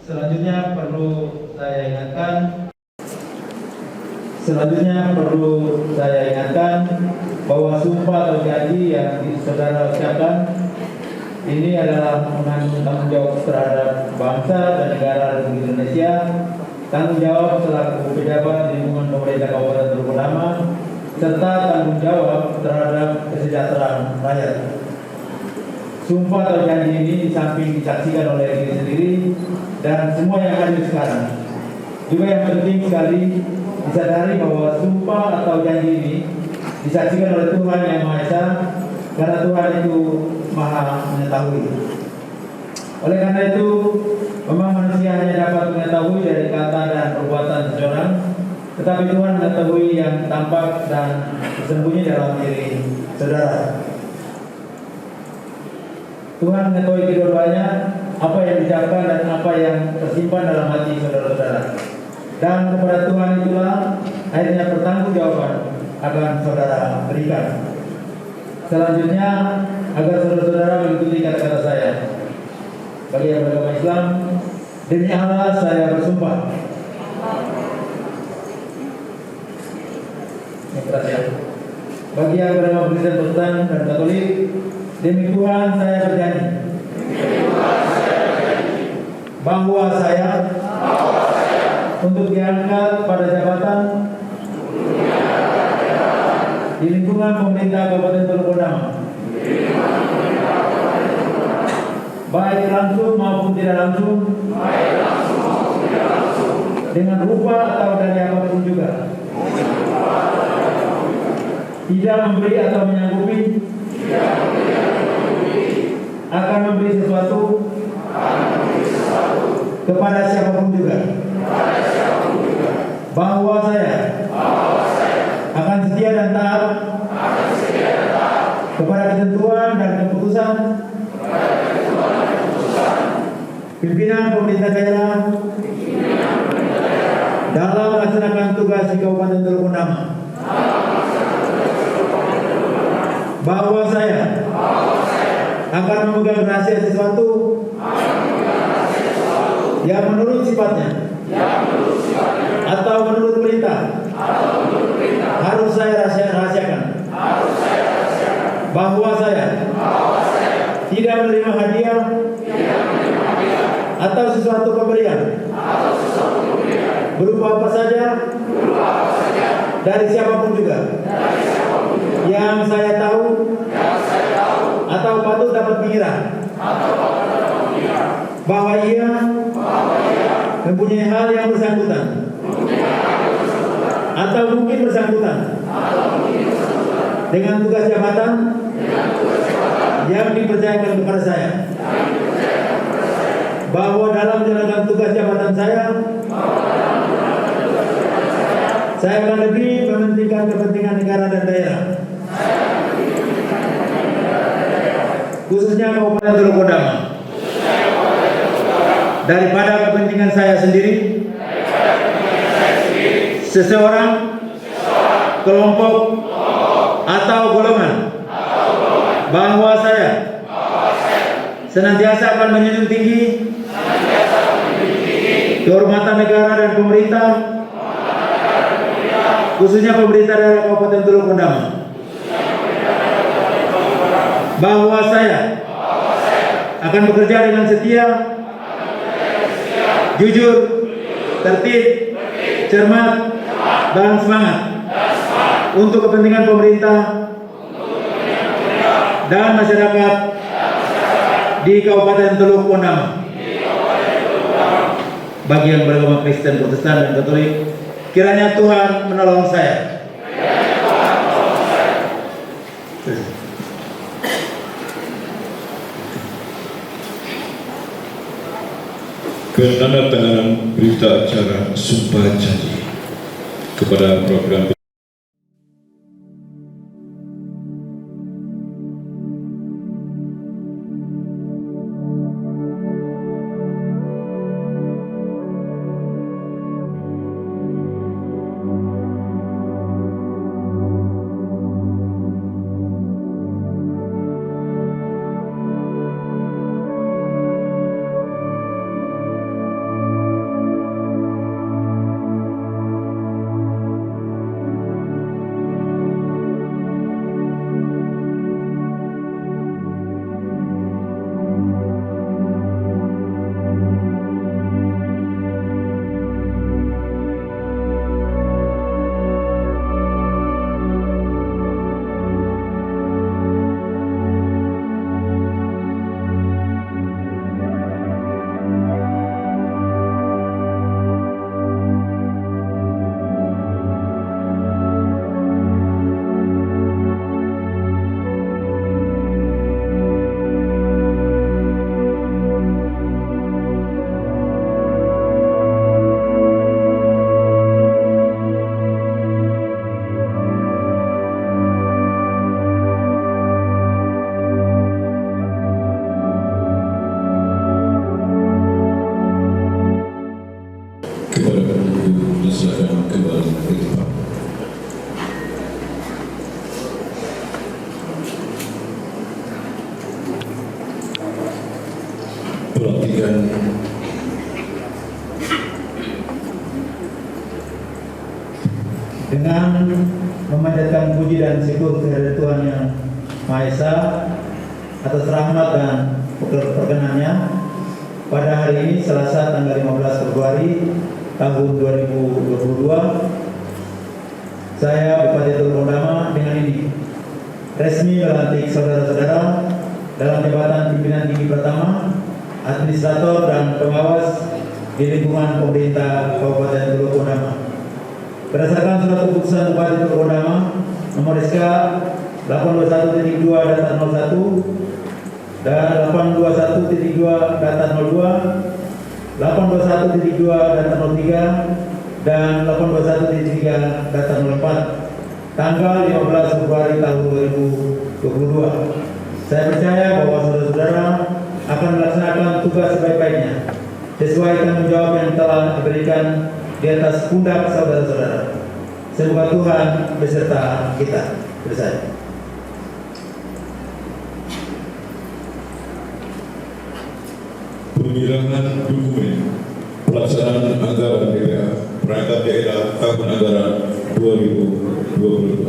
Speaker 4: Selanjutnya perlu saya ingatkan bahwa sumpah atau janji yang saudara ucapkan ini adalah mengandung tanggung jawab terhadap bangsa dan negara Republik Indonesia, tanggung jawab selaku pejabat di lingkungan pemerintah Kabupaten Teluk Bendana, serta tanggung jawab terhadap kesejahteraan rakyat. Sumpah atau janji ini di samping disaksikan oleh diri sendiri dan semua yang hadir sekarang, juga yang penting sekali disadari bahwa sumpah atau janji ini disaksikan oleh Tuhan Yang Maha Esa, karena Tuhan itu Maha mengetahui. Oleh karena itu, memang manusia hanya dapat mengetahui dari kata dan perbuatan seseorang, tetapi Tuhan mengetahui yang tampak dan tersembunyi dalam diri saudara. Tuhan mengetahui kedua-duanya, apa yang diucapkan dan apa yang tersimpan dalam hati saudara-saudara. Dan kepada Tuhan itulah akhirnya pertanggungjawaban akan saudara berikan. Selanjutnya, agar saudara-saudara mengikuti kata-kata saya. Bagi yang beragama Islam, demi Allah saya bersumpah. Bagi yang beragama Kristen, Protestan dan Katolik, demi Tuhan saya berjanji bahwa saya untuk diangkat pada jabatan di lingkungan pemerintah Kabupaten Teluk Bendana, baik langsung maupun tidak langsung, dengan rupa atau dari apapun juga, tidak memberi atau menyanggupi, akan memberi sesuatu kepada siapapun juga, bahwa saya akan setia dan taat kepada ketentuan dan keputusan pimpinan pemerintah daerah dalam melaksanakan tugas di Kabupaten Teluk Bendana, bahwa saya akan memegang rahasia sesuatu yang menurut sifatnya atau menurut perintah harus saya rahasiakan, bahwa saya tidak menerima hadiah atau sesuatu pemberian berupa apa saja dari siapapun juga yang saya tahu atau patut dapat pikiran bahwa ia mempunyai hal yang bersangkutan atau mungkin bersangkutan dengan tugas jabatan yang dipercayakan kepada saya, bahwa dalam menjalankan tugas jabatan saya akan lebih mementingkan kepentingan negara dan daerah, khususnya Kabupaten Teluk Bendana, daripada kepentingan saya sendiri, seseorang, kelompok, atau golongan, bahwa saya senantiasa akan menjunjung tinggi kehormatan negara dan pemerintah, khususnya pemerintah daerah Kabupaten Teluk Bendana, bahwa saya akan bekerja dengan setia, jujur, tertib, cermat, dan semangat untuk kepentingan pemerintah dan masyarakat di Kabupaten Teluk Bendana. Bagi yang beragama Kristen, Protestan, dan Katolik, kiranya Tuhan menolong saya
Speaker 1: Penandatanganan berita acara sumpah janji kepada program silakan kembali bertempat. Pelantikan
Speaker 4: dengan memanjatkan puji dan syukur kehadirat Tuhan Yang Maha Esa atas rahmat dan perkenannya pada hari ini Selasa tanggal 15 Februari tahun 2022, saya Bupati Teluk Bondama dengan ini resmi melantik saudara-saudara dalam jabatan pimpinan tinggi pertama, administrator dan pengawas di lingkungan pemerintah Kabupaten Teluk Bondama. Berdasarkan surat keputusan Bupati Teluk Bondama nomor SK 821.2 data 01 dan 821.2 data 02, 821.2 data 03 dan 821.3 data 04 tanggal 15 Februari tahun 2022. Saya percaya bahwa saudara-saudara akan melaksanakan tugas sebaik-baiknya sesuai tanggung jawab yang telah diberikan di atas pundak saudara-saudara. Semoga Tuhan beserta kita bersama.
Speaker 1: Penyerahan dokumen pelaksanaan anggaran DPA perangkat daerah tahun anggaran 2022.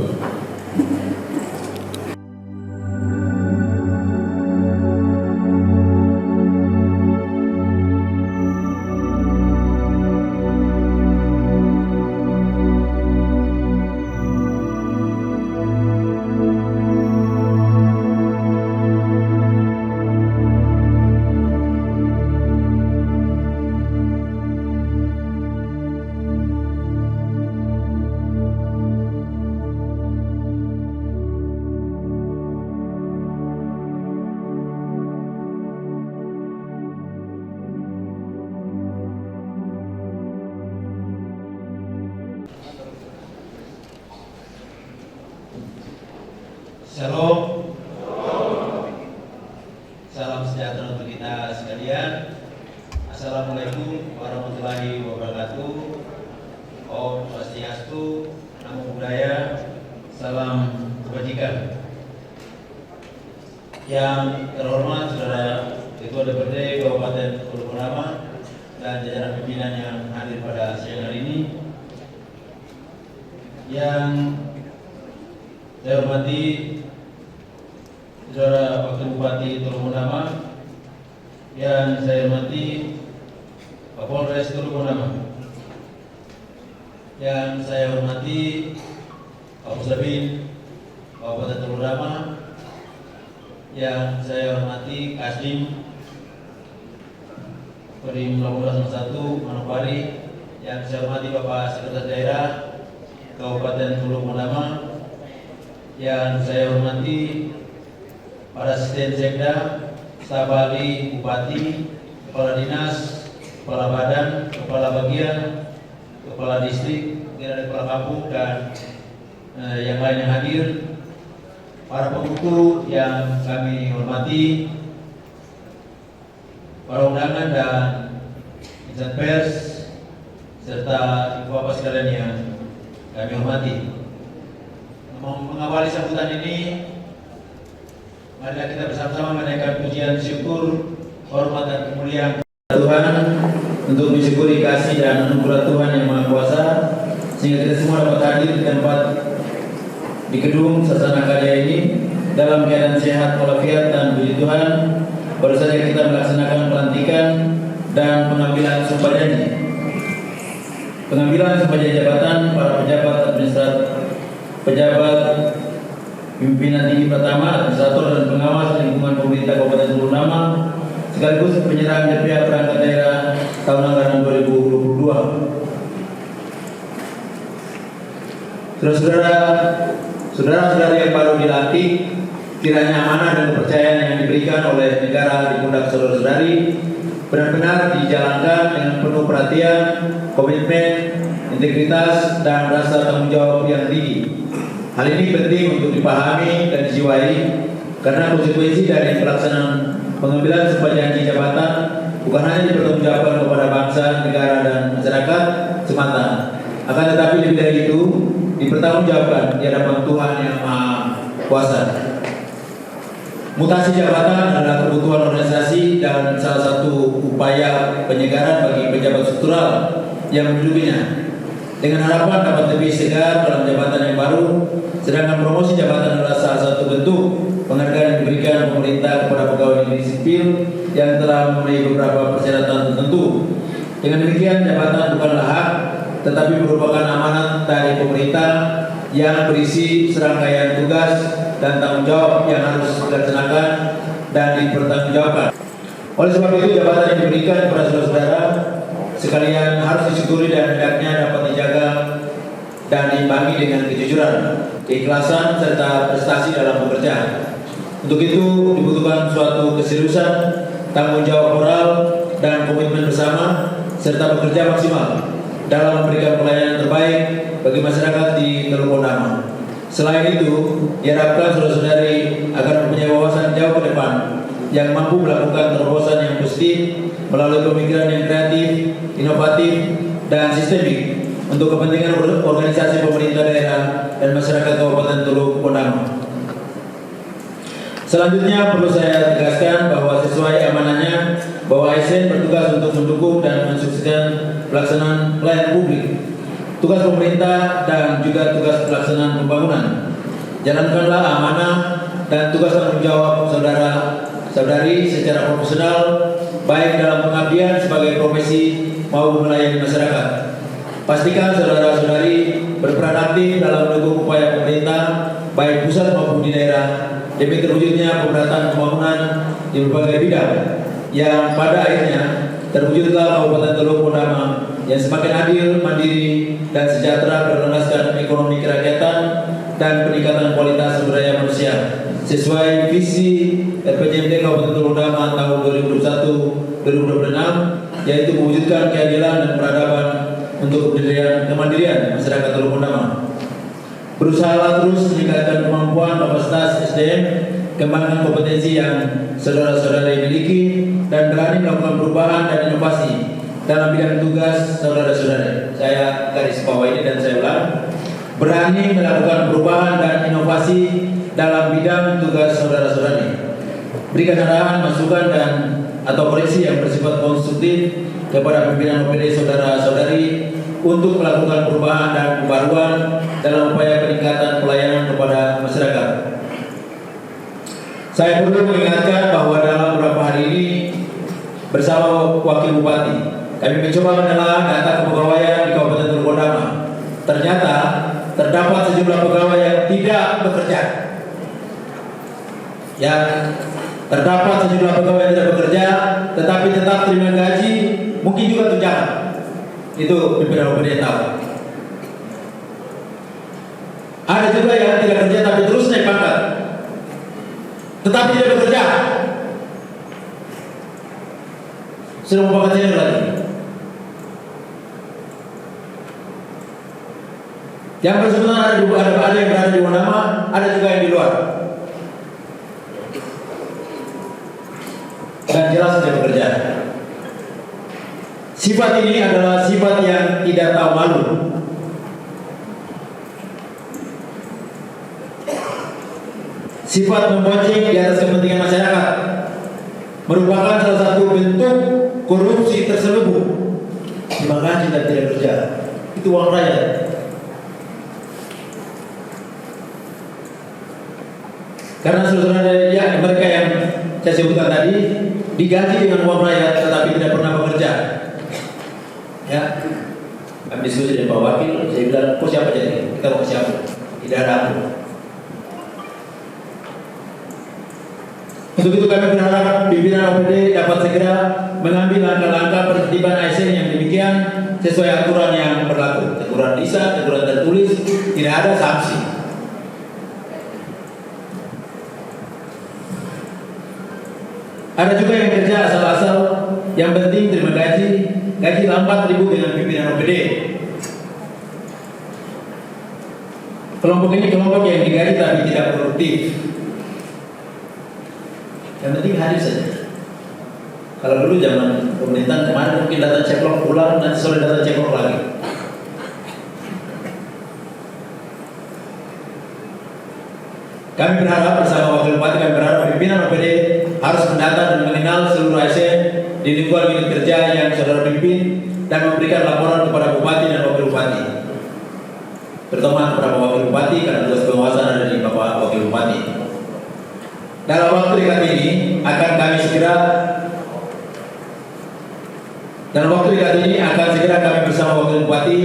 Speaker 4: Shalom. Salam sejahtera untuk kita sekalian. Assalamualaikum warahmatullahi wabarakatuh. Om Swastiastu, Namo Buddhaya, salam kebajikan. Yang terhormat Saudara Ketua DPRD Kabupaten Teluk Bondama dan jajaran pimpinan yang hadir pada siang hari ini. Yang saya hormati Saudara Wakil Bupati Teluk Bondama, yang saya hormati Kapolres Teluk Bondama, yang saya hormati Kapusdabin Kabupaten Teluk Bondama, yang saya hormati Kasdim Kodim 1801 Manokwari, yang saya hormati Bapak Sekretaris Daerah Kabupaten Teluk Bondama, yang saya hormati para asisten Sekda, staf ahli, bupati, kepala dinas, kepala badan, kepala bagian, kepala distrik, kepala kampung, dan yang lain yang hadir, para pembuku yang kami hormati, para undangan dan insan pers, serta ibu bapak sekalian yang kami hormati. Mengawali sambutan ini, marilah kita bersama-sama menaikkan pujian syukur, hormat dan kemuliaan Tuhan untuk mensyukuri kasih dan anugerah Tuhan yang Maha Kuasa, sehingga kita semua dapat hadir di tempat di gedung Sasana Karya ini dalam keadaan sehat walafiat, dan puji Tuhan baru saja kita melaksanakan pelantikan dan pengambilan sumpah janji. Pengambilan sumpah janji jabatan para pejabat administratif, pejabat pimpinan tinggi pertama, administrator dan pengawas lingkungan pemerintah Kabupaten Teluk Nama, sekaligus penyerahan DPA perangkat daerah tahun anggaran 2022. Saudara-saudara yang baru dilantik, kiranya amanah dan kepercayaan yang diberikan oleh negara di pundak saudara-saudari benar-benar dijalankan dengan penuh perhatian, komitmen, integritas, dan rasa tanggung jawab yang tinggi. Hal ini penting untuk dipahami dan dijiwai, karena konsekuensi dari pelaksanaan pengambilan sumpah janji jabatan bukan hanya dipertanggungjawabkan kepada bangsa, negara, dan masyarakat semata, akan tetapi lebih dari itu dipertanggungjawabkan di hadapan Tuhan yang Maha Kuasa. Mutasi jabatan adalah kebutuhan organisasi dan salah satu upaya penyegaran bagi pejabat struktural yang mendudukinya, dengan harapan dapat lebih segar dalam jabatan yang baru. Sedangkan promosi jabatan adalah salah satu bentuk penghargaan yang diberikan pemerintah kepada pegawai negeri sipil yang telah memenuhi beberapa persyaratan tertentu. Dengan demikian, jabatan bukanlah hak, tetapi merupakan amanat dari pemerintah yang berisi serangkaian tugas dan tanggung jawab yang harus dilaksanakan dan dipertanggungjawabkan. Oleh sebab itu, jabatan yang diberikan kepada saudara-saudara sekalian harus disyukuri dan hendaknya dapat dijaga dan diimbangi dengan kejujuran, keikhlasan, serta prestasi dalam bekerja. Untuk itu dibutuhkan suatu keseriusan, tanggung jawab moral, dan komitmen bersama, serta bekerja maksimal dalam memberikan pelayanan terbaik bagi masyarakat di Teluk Nama. Selain itu, diharapkan saudara-saudari agar mempunyai wawasan jauh ke depan yang mampu melakukan terobosan yang positif melalui pemikiran yang kreatif, inovatif, dan sistemik untuk kepentingan organisasi pemerintah daerah dan masyarakat Kabupaten Teluk Nama. Selanjutnya perlu saya tegaskan bahwa sesuai amanahnya bahwa ASN bertugas untuk mendukung dan mensukseskan pelaksanaan pelayanan publik, tugas pemerintah, dan juga tugas pelaksanaan pembangunan. Jalankanlah amanah dan tugas tanggung jawab saudara-saudari secara profesional, baik dalam pengabdian sebagai profesi maupun melayani masyarakat. Pastikan saudara-saudari berperan aktif dalam mendukung upaya pemerintah, baik pusat maupun di daerah, demi terwujudnya pemerataan pembangunan di berbagai bidang, yang pada akhirnya terwujudlah Kabupaten Teluk Nama yang semakin adil, mandiri, dan sejahtera berlandaskan ekonomi kerakyatan dan peningkatan kualitas sumber daya manusia sesuai visi RPJMD Kabupaten Teluk Nama tahun 2021-2026, yaitu mewujudkan keadilan dan peradaban untuk kemandirian masyarakat Teluk Nama. Berusaha terus meningkatkan kemampuan kapasitas SDM, kembangkan kompetensi yang saudara-saudara miliki, dan berani melakukan perubahan dan inovasi dalam bidang tugas saudara-saudara. Saya garis bawah ini dan saya ulang. Berani melakukan perubahan dan inovasi dalam bidang tugas saudara-saudari. Berikan arahan, masukan, dan atau koreksi yang bersifat konstruktif kepada pimpinan OPD saudara-saudari untuk melakukan perubahan dan pembaruan dalam upaya peningkatan pelayanan kepada masyarakat. Saya perlu mengingatkan bahwa dalam beberapa hari ini bersama Wakil Bupati, kami mencoba menelaah data kepegawaian di Kabupaten Teluk Nama. Ternyata terdapat sejumlah pegawai yang tidak bekerja. Terdapat sejumlah pegawai yang tidak bekerja, tetapi tetap terima gaji, mungkin juga tunjangan. Itu pimpinan OPD tahu. Ada juga yang tidak kerja tapi terus naik pangkat, tetapi tidak bekerja. Sudah mau pangkat senior lagi. Yang bersangkutan ada yang berada di Wanama, ada juga yang di luar. Dan jelas tidak bekerja. Sifat ini adalah sifat yang tidak tahu malu. Sifat membonceng di atas kepentingan masyarakat merupakan salah satu bentuk korupsi terselubung. Terima kasih dan tidak kerja. Itu uang rakyat. Karena saudara ya, mereka yang saya sebutkan tadi digaji dengan uang rakyat tetapi tidak pernah bekerja. Ya, kami diskusi dengan Pak Wakil, saya bilang, kok siapa jadi? Kita mau siapa? Tidak ada aku. Untuk itu kami berharap pimpinan OPD dapat segera mengambil langkah-langkah penertiban ASN yang demikian sesuai aturan yang berlaku. Teguran lisan, teguran tertulis, tidak ada sanksi. Ada juga yang kerja asal-asal, yang penting terima gaji lambat ribut dengan pimpinan OPD. Kelompok ini kelompok yang digaji tapi tidak produktif. Yang penting hadir saja. Kalau dulu zaman pemerintahan kemarin mungkin datang ceklok pulang, nanti sore datang ceklok lagi. Kami berharap bersama Wakil Bupati, kami berharap pimpinan OPD harus mendata dan mengenal seluruh ASN di lingkungan unit kerja yang saudara pimpin dan memberikan laporan kepada Bupati dan Wakil Bupati. Terutama kepada Wakil Bupati karena tugas pengawasan ada di Bapak Wakil Bupati. Dalam waktu dekat ini akan kami bersama Wakil Bupati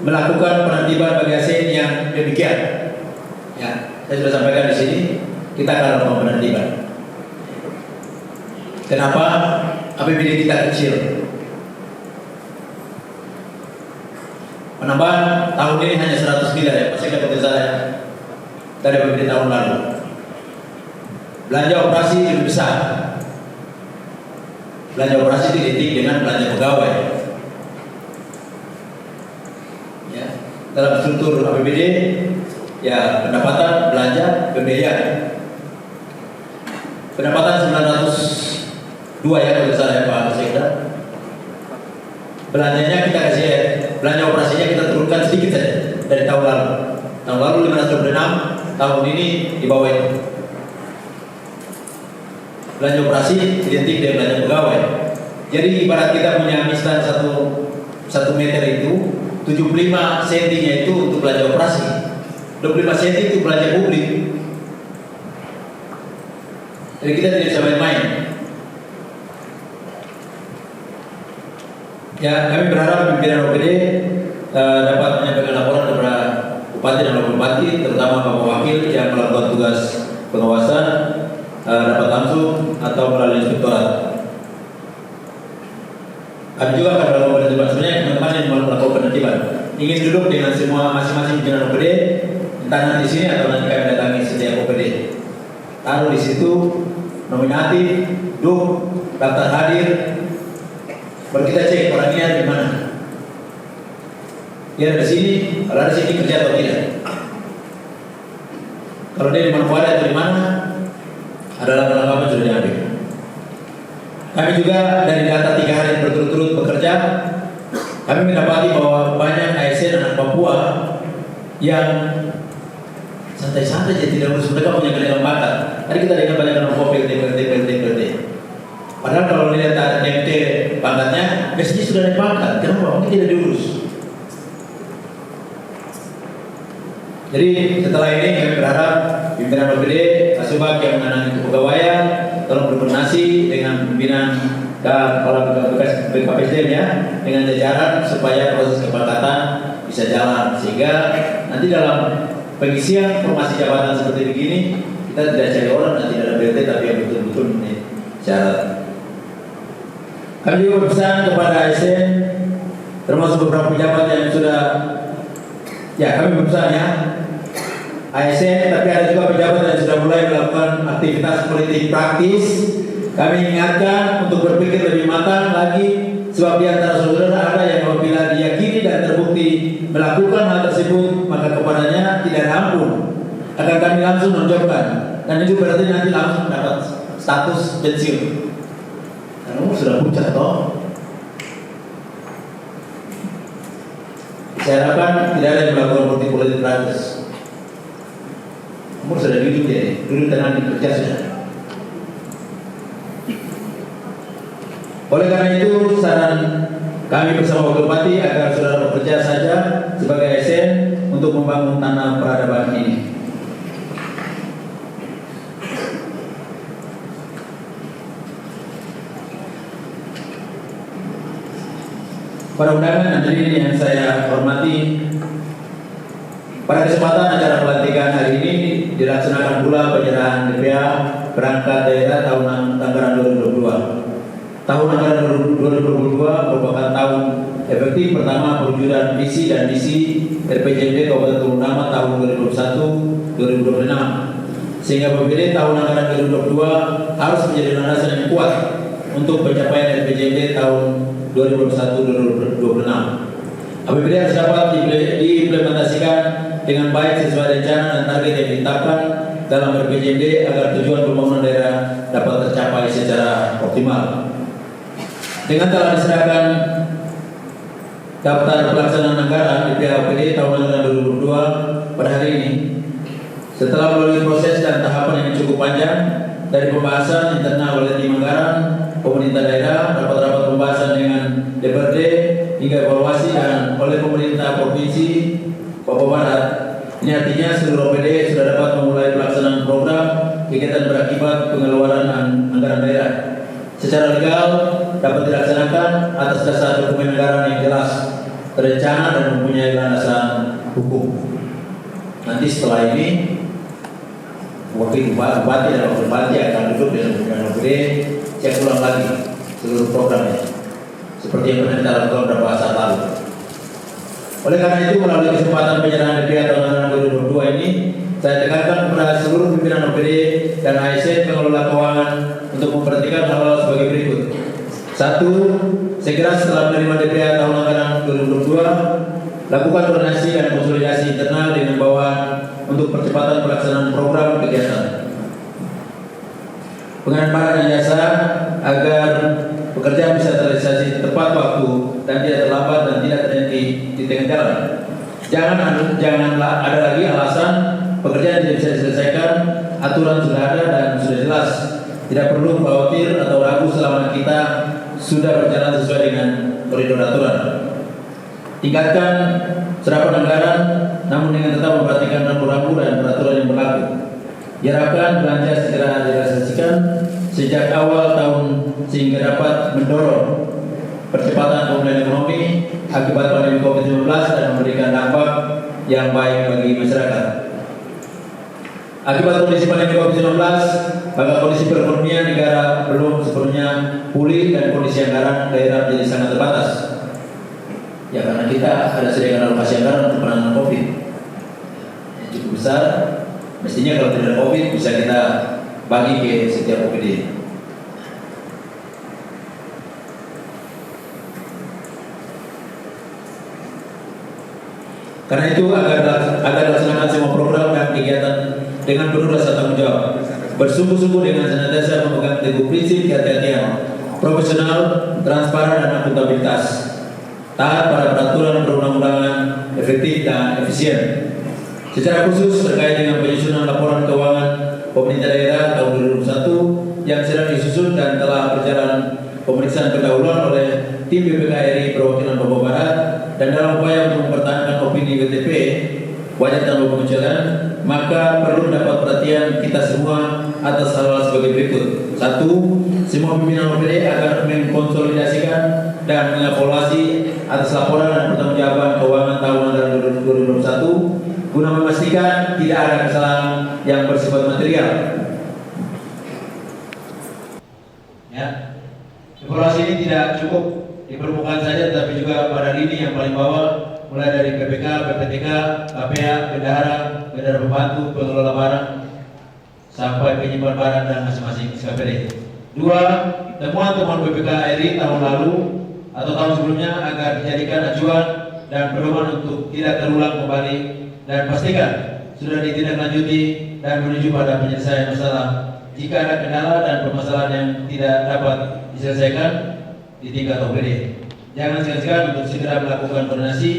Speaker 4: melakukan penertiban bagi ASN yang demikian. Ya, saya sudah sampaikan di sini, kita akan melakukan penertiban. Kenapa? APBD kita kecil. Penambahan tahun ini hanya 100 miliar ya, pasti dapat saya dari APBD tahun lalu. Belanja operasi lebih besar. Belanja operasi diitik dengan belanja pegawai. Ya, dalam struktur APBD, ya pendapatan, belanja, pembiayaan. Pendapatan 902 ya kalau saya Pak Sekda. Belanjanya kita kasih, belanja operasinya kita turunkan sedikit saja dari tahun lalu. Tahun lalu 526, tahun ini di bawah itu. Belanja operasi identik dengan belanja pegawai. Jadi ibarat kita punya mistan 1 meter itu 75 sentinya itu untuk belanja operasi, 25 senti itu belanja publik. Jadi kita tidak bisa main-main. Ya, kami berharap pimpinan OPD dapat menyampaikan laporan kepada Bupati dan Wakil Bupati, terutama Bapak Wakil yang melakukan tugas pengawasan dapat langsung atau melalui inspektorat. Kami juga akan melakukan penertiban. Sebenarnya teman-teman yang melakukan penertiban ingin duduk dengan semua masing-masing pimpinan OPD, entah nanti di sini atau nanti kami datangi setiap OPD. Taruh di situ nominatif, daftar hadir. Baru kita cek orang ini ada di mana. Dia ada di sini, kalau ada di sini kerja atau tidak. Kalau dia di Manokwari atau di mana, ada langkah-langkah sudah diambil. Kami juga dari data 3 hari berturut-turut bekerja, kami mendapati bahwa banyak ASN anak Papua yang santai-santai saja tidak urus, mereka punya kenaikan pangkat. Tadi kita dengar banyak orang PLT. Padahal kalau lihat DMT pangkatnya, biasanya sudah naik pangkat. Kenapa? Mungkin tidak diurus. Jadi setelah ini kami berharap pimpinan OPD Asubag yang menangani kepegawaian tolong berkoordinasi dengan pimpinan dan kepala BKPSDM ya, dengan jajaran supaya proses kepangkatan bisa jalan, sehingga nanti dalam pengisian formasi jabatan seperti begini kita tidak cari orang dan tidak ada BLT tapi yang betul-betul memenuhi syarat. Kami juga berpesan kepada ASN termasuk beberapa pejabat yang sudah, ya kami berpesan ya, ASN, tapi ada juga pejabat yang sudah mulai melakukan aktivitas politik praktis. Kami ingatkan untuk berpikir lebih matang lagi, sebab di antara saudara ada yang apabila diyakini dan terbukti melakukan hal tersebut, maka kepadanya tidak ada ampun, akan kami langsung nonjolkan, dan itu berarti nanti langsung dapat status pensiun. Karena sudah pucat toh. Saya harapkan tidak ada yang melakukan politik praktis. Umur sudah duduk ya, duduk tenang di kerja sudah. Oleh karena itu, saran kami bersama Wakil Bupati agar saudara bekerja saja sebagai ASN untuk membangun tanah peradaban ini. Para undangan hadirin yang saya hormati, pada kesempatan acara pelantikan hari ini dilaksanakan pula penyerahan DPA perangkat daerah tahun anggaran 2022. Tahun anggaran 2022 merupakan tahun efektif pertama perwujudan visi dan misi RPJMD Kabupaten Tulungagung tahun 2021-2026. Sehingga PBD tahun anggaran 2022 harus menjadi landasan yang kuat untuk pencapaian RPJMD tahun 2021-2026. APBD harus dapat diimplementasikan dengan baik sesuai rencana dan target yang ditetapkan dalam RPJMD agar tujuan pembangunan daerah dapat tercapai secara optimal. Dengan telah diserahkan daftar pelaksanaan anggaran di APBD tahun anggaran 2022 pada hari ini, setelah melalui proses dan tahapan yang cukup panjang dari pembahasan internal oleh tim anggaran, pemerintah daerah, rapat-rapat pembahasan dengan DPRD hingga evaluasi dan oleh pemerintah provinsi Papua Barat. Ini artinya seluruh OPD sudah dapat memulai pelaksanaan program kegiatan berakibat pengeluaran anggaran daerah. Secara legal dapat dilaksanakan atas dasar dokumen anggaran yang jelas, terencana dan mempunyai landasan hukum. Nanti setelah ini Wakil Bupati dan Wakil Bupati akan duduk dengan OPD cek ulang lagi seluruh programnya, seperti yang pernah kita lakukan beberapa saat lalu. Oleh karena itu, melalui kesempatan penyerahan DPA tahun anggaran 2022 ini, saya tekankan kepada seluruh pimpinan OPD dan ASN pengelola keuangan untuk memperhatikan hal-hal sebagai berikut. 1. Segera setelah menerima DPA tahun anggaran 2022, lakukan koordinasi dan konsolidasi internal dengan bawahan untuk percepatan pelaksanaan program kegiatan. Pengadaan barang dan jasa agar pekerjaan bisa terrealisasi tepat waktu dan tidak terlambat dan tidak terhenti di tengah jalan. Janganlah ada lagi alasan pekerjaan tidak bisa diselesaikan, aturan sudah ada dan sudah jelas. Tidak perlu khawatir atau ragu selama kita sudah berjalan sesuai dengan koridor aturan. Tingkatkan serapan anggaran, namun dengan tetap memperhatikan rambu-rambu dan peraturan yang berlaku. Diharapkan belanja segera direalisasikan sejak awal tahun sehingga dapat mendorong percepatan pemulihan ekonomi akibat pandemi COVID-19 dan memberikan dampak yang baik bagi masyarakat. Akibat kondisi pandemi COVID-19, maka kondisi perekonomian negara belum sepenuhnya pulih dan kondisi anggaran daerah menjadi sangat terbatas. Ya, karena kita ada sediakan alokasi anggaran untuk penanganan COVID yang cukup besar. Mestinya kalau tidak ada COVID bisa kita bagi ke setiap OPD. Karena itu agar dilaksanakan semua program dan kegiatan dengan penuh rasa tanggung jawab, bersungguh-sungguh dengan senantiasa memegang teguh prinsip kehati-hatian, profesional, transparan dan akuntabilitas, taat pada peraturan perundang-undangan, efektif dan efisien. Secara khusus terkait dengan penyusunan laporan keuangan pemerintah daerah tahun 2021 yang sedang disusun dan telah berjalan pemeriksaan pendahuluan oleh tim BPKRI perwakilan Papua Barat, dan dalam upaya untuk mempertahankan opini WTP wajib tanpa pengecualian, maka perlu mendapat perhatian kita semua atas hal-hal sebagai berikut. 1. Semua pimpinan OPD agar mengkonsolidasikan dan mengevaluasi atas laporan dan pertanggungjawaban keuangan tahun anggaran 2021 guna memastikan tidak ada kesalahan yang bersifat material. Ya, evaluasi ini tidak cukup di permukaan saja, tetapi juga pada lini yang paling bawah mulai dari PPK, PPTK, KPA, bendahara pembantu, pengelola barang, sampai penyimpan barang dan masing-masing SKPD. 2. Temuan-temuan PPK RI tahun lalu atau tahun sebelumnya agar dijadikan acuan dan pedoman untuk tidak terulang kembali, dan pastikan sudah ditindaklanjuti dan menuju pada penyelesaian masalah. Jika ada kendala dan permasalahan yang tidak dapat diselesaikan di tingkat OPD, jangan segan-segan untuk segera melakukan koordinasi,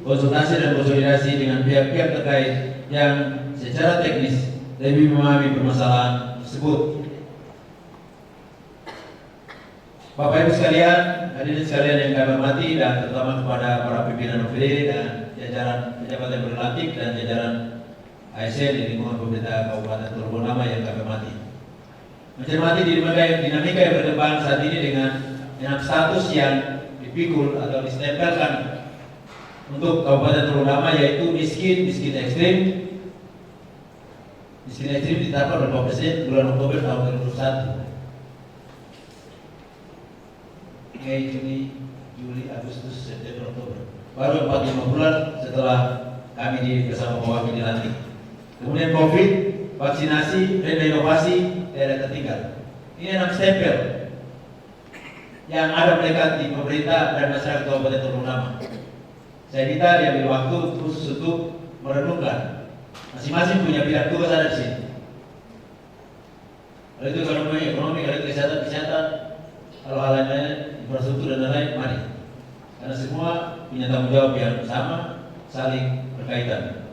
Speaker 4: konsultasi dan konsolidasi dengan pihak-pihak terkait yang secara teknis lebih memahami permasalahan tersebut. Bapak Ibu sekalian, hadirin sekalian yang kami hormati, dan terutama kepada para pimpinan OPD dan jajaran pejabat yang berlantik dan jajaran ASN di lingkungan pemerintah Kabupaten Teluk Benua yang kami hormati. Mencermati dinamika yang berkembang saat ini dengan status yang dipikul atau ditempelkan untuk Kabupaten Teluk Benua, yaitu miskin ekstrim. Miskin ekstrim ditetapkan oleh Bapak Presiden bulan Oktober tahun 2021. Mei, Juni, Juli, Agustus, September, Oktober. Baru 4-5 bulan setelah kami bersama Pak Wakil dilantik. Kemudian COVID, vaksinasi, dan inovasi tidak tertinggal. Ini 6 stempel yang ada melekat di pemerintah dan masyarakat Kabupaten Teluk Benua. Saya minta diambil waktu khusus untuk merenungkan. Masing-masing punya bidang tugas ada di sini. Kalau itu ekonomi, kalau itu kesehatan, kalau hal lain, infrastruktur dan lain-lain, mari. Karena semua punya tanggung jawab yang sama, saling berkaitan.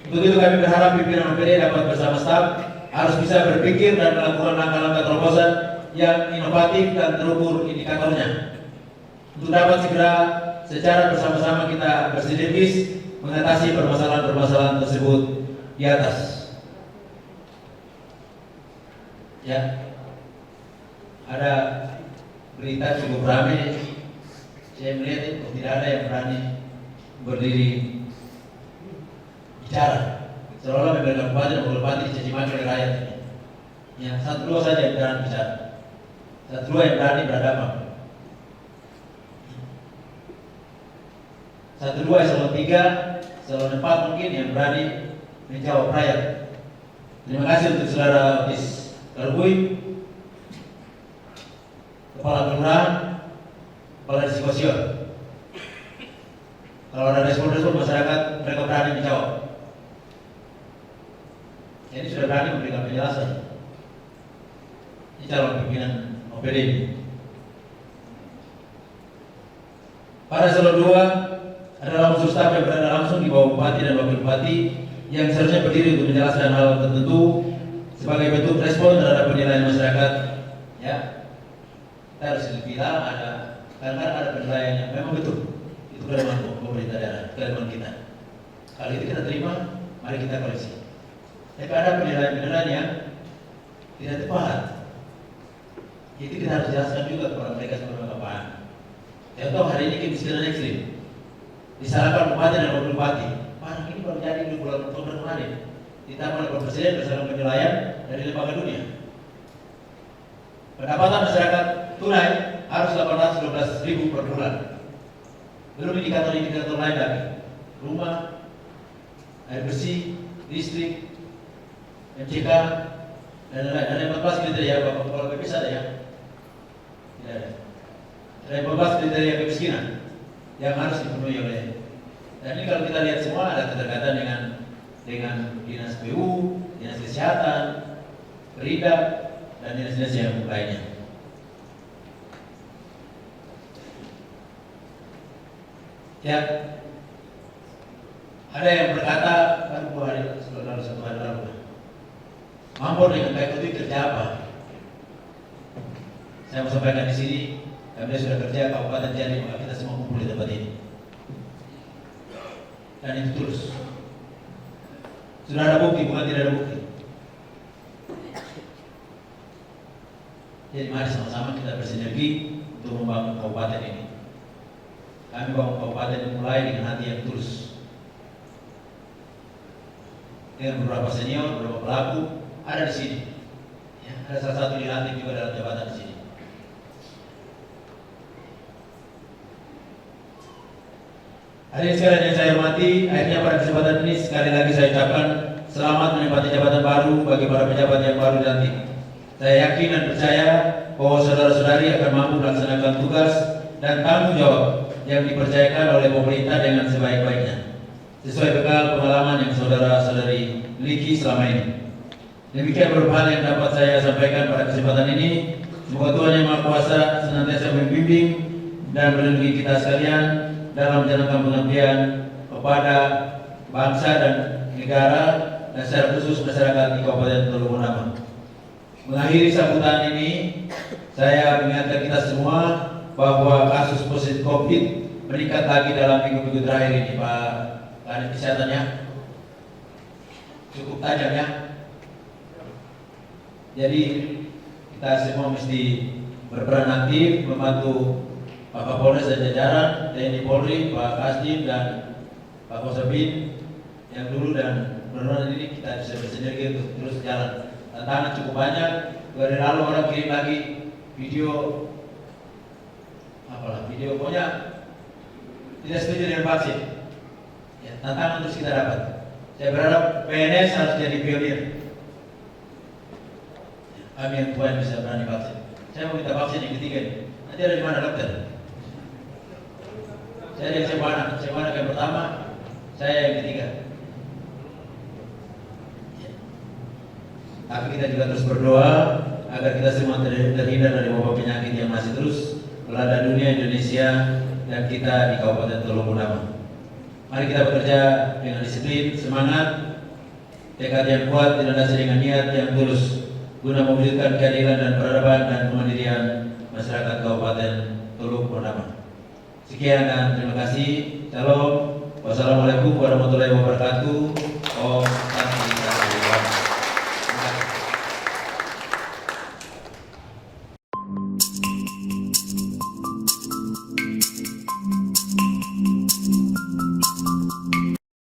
Speaker 4: Untuk itu kami berharap pimpinan OPD dapat bersama staf harus bisa berpikir dan melakukan langkah-langkah terobosan yang inovatif dan terukur indikatornya, untuk dapat segera secara bersama-sama kita bersinergis mengatasi permasalahan-permasalahan tersebut di atas. Ya, ada berita cukup ramai. Saya melihat tidak ada yang berani berdiri bicara, seolah-olah pemerintah kabupaten dan bupati dicaci maki oleh rakyat. Ya, 1-2 saja yang berani bicara, 1-2 yang berani berhadapan, 1-2 eselon 3, eselon 4 mungkin yang berani menjawab rakyat. Terima kasih untuk saudara Otis Karbui, Kepala Kelurahan, Kepala Diskosion. Kalau ada respon masyarakat, mereka berani menjawab. Ini sudah berani memberikan penjelasan. Ini calon pimpinan OPD ini. Pada eselon 2 adalah unsur staf yang berada langsung di bawah bupati dan wakil bupati yang seharusnya berdiri untuk menjelaskan hal tertentu sebagai bentuk respon terhadap penilaian masyarakat. Ya, kita harus bilang karena ada penilaian yang memang betul. Itu kewenangan pemerintah daerah, kewenangan kita. Kalau itu kita terima, mari kita koreksi. Tapi ada penilaian-penilaian yang tidak tepat. Itu kita harus jelaskan juga kepada mereka sebagai bapak. Contoh hari ini kemiskinan ekstrim disalahkan bupati dan wakil bupati. Barang ini baru jadi di bulan Oktober kemarin. Ditambah oleh Bapak Presiden bersama penilaian dari lembaga dunia. Pendapatan masyarakat tunai harus 812.000 per bulan. Belum indikator-indikator lain lagi. Rumah, air bersih, listrik, MCK, dan lain-lain. Ada 14 kriteria, Bapak Kepala BPS ada ya? Tidak ada. Ada 14 kriteria kemiskinan yang harus dipenuhi oleh. Dan ini kalau kita lihat semua ada keterkaitan dengan dinas PU, dinas kesehatan, Perida, dan dinas-dinas yang lainnya. Ya, ada yang berkata kan 2 hari lalu, 1 hari lalu, mampu dengan baik itu kerja apa? Saya mau sampaikan di sini, kami sudah kerja Kabupaten Jambi, maka kita semua kumpul di tempat ini. Dan itu tulus. Sudah ada bukti, bukan tidak ada bukti. Jadi mari sama-sama kita bersinergi untuk membangun kabupaten ini. Kami bangun kabupaten dimulai dengan hati yang tulus. Dengan beberapa senior, beberapa pelaku ada di sini. Ya, ada salah satu dilantik juga dalam jabatan di sini. Hadirin sekalian yang saya hormati, akhirnya pada kesempatan ini sekali lagi saya ucapkan selamat menempati jabatan baru bagi para pejabat yang baru dilantik. Saya yakin dan percaya bahwa saudara-saudari akan mampu melaksanakan tugas dan tanggung jawab yang dipercayakan oleh pemerintah dengan sebaik-baiknya, sesuai bekal pengalaman yang saudara-saudari miliki selama ini. Demikian beberapa hal yang dapat saya sampaikan pada kesempatan ini. Semoga Tuhan Yang Maha Kuasa senantiasa membimbing dan melindungi kita sekalian dalam menjalankan pengabdian kepada bangsa dan negara dan secara khusus masyarakat di Kabupaten Teluk Benama. Mengakhiri sambutan ini, saya mengingatkan kita semua bahwa kasus positif COVID meningkat lagi dalam minggu-minggu terakhir ini, Pak Kadif Kesehatan ya. Cukup tajam ya. Jadi kita semua mesti berperan aktif membantu Pak Kapolres dan jajaran TNI Polri, Pak Kasdim dan Pak Kosabin yang dulu dan benar-benar ini kita bisa bersinergi untuk terus jalan. Tantangan cukup banyak. Dari lalu orang kirim lagi video, apalah video pokoknya tidak setuju dengan vaksin. Ya, tantangan terus kita dapat. Saya berharap PNS harus jadi pionir. Kami yang tua yang bisa berani vaksin. Saya mau minta vaksin yang ketiga ini. Nanti ada di mana dokter? Saya yang Cemana yang pertama, saya yang ketiga. Tapi kita juga terus berdoa agar kita semua terhindar dari wabah penyakit yang masih terus melanda dunia Indonesia dan kita di Kabupaten Teluk Benama. Mari kita bekerja dengan disiplin, semangat, tekad yang kuat, dilandasi dengan niat yang tulus, guna mewujudkan keadilan dan peradaban dan kemandirian masyarakat Kabupaten Teluk Benama. Sekian dan terima kasih. Shalom. Wassalamualaikum warahmatullahi wabarakatuh. Om Tantri.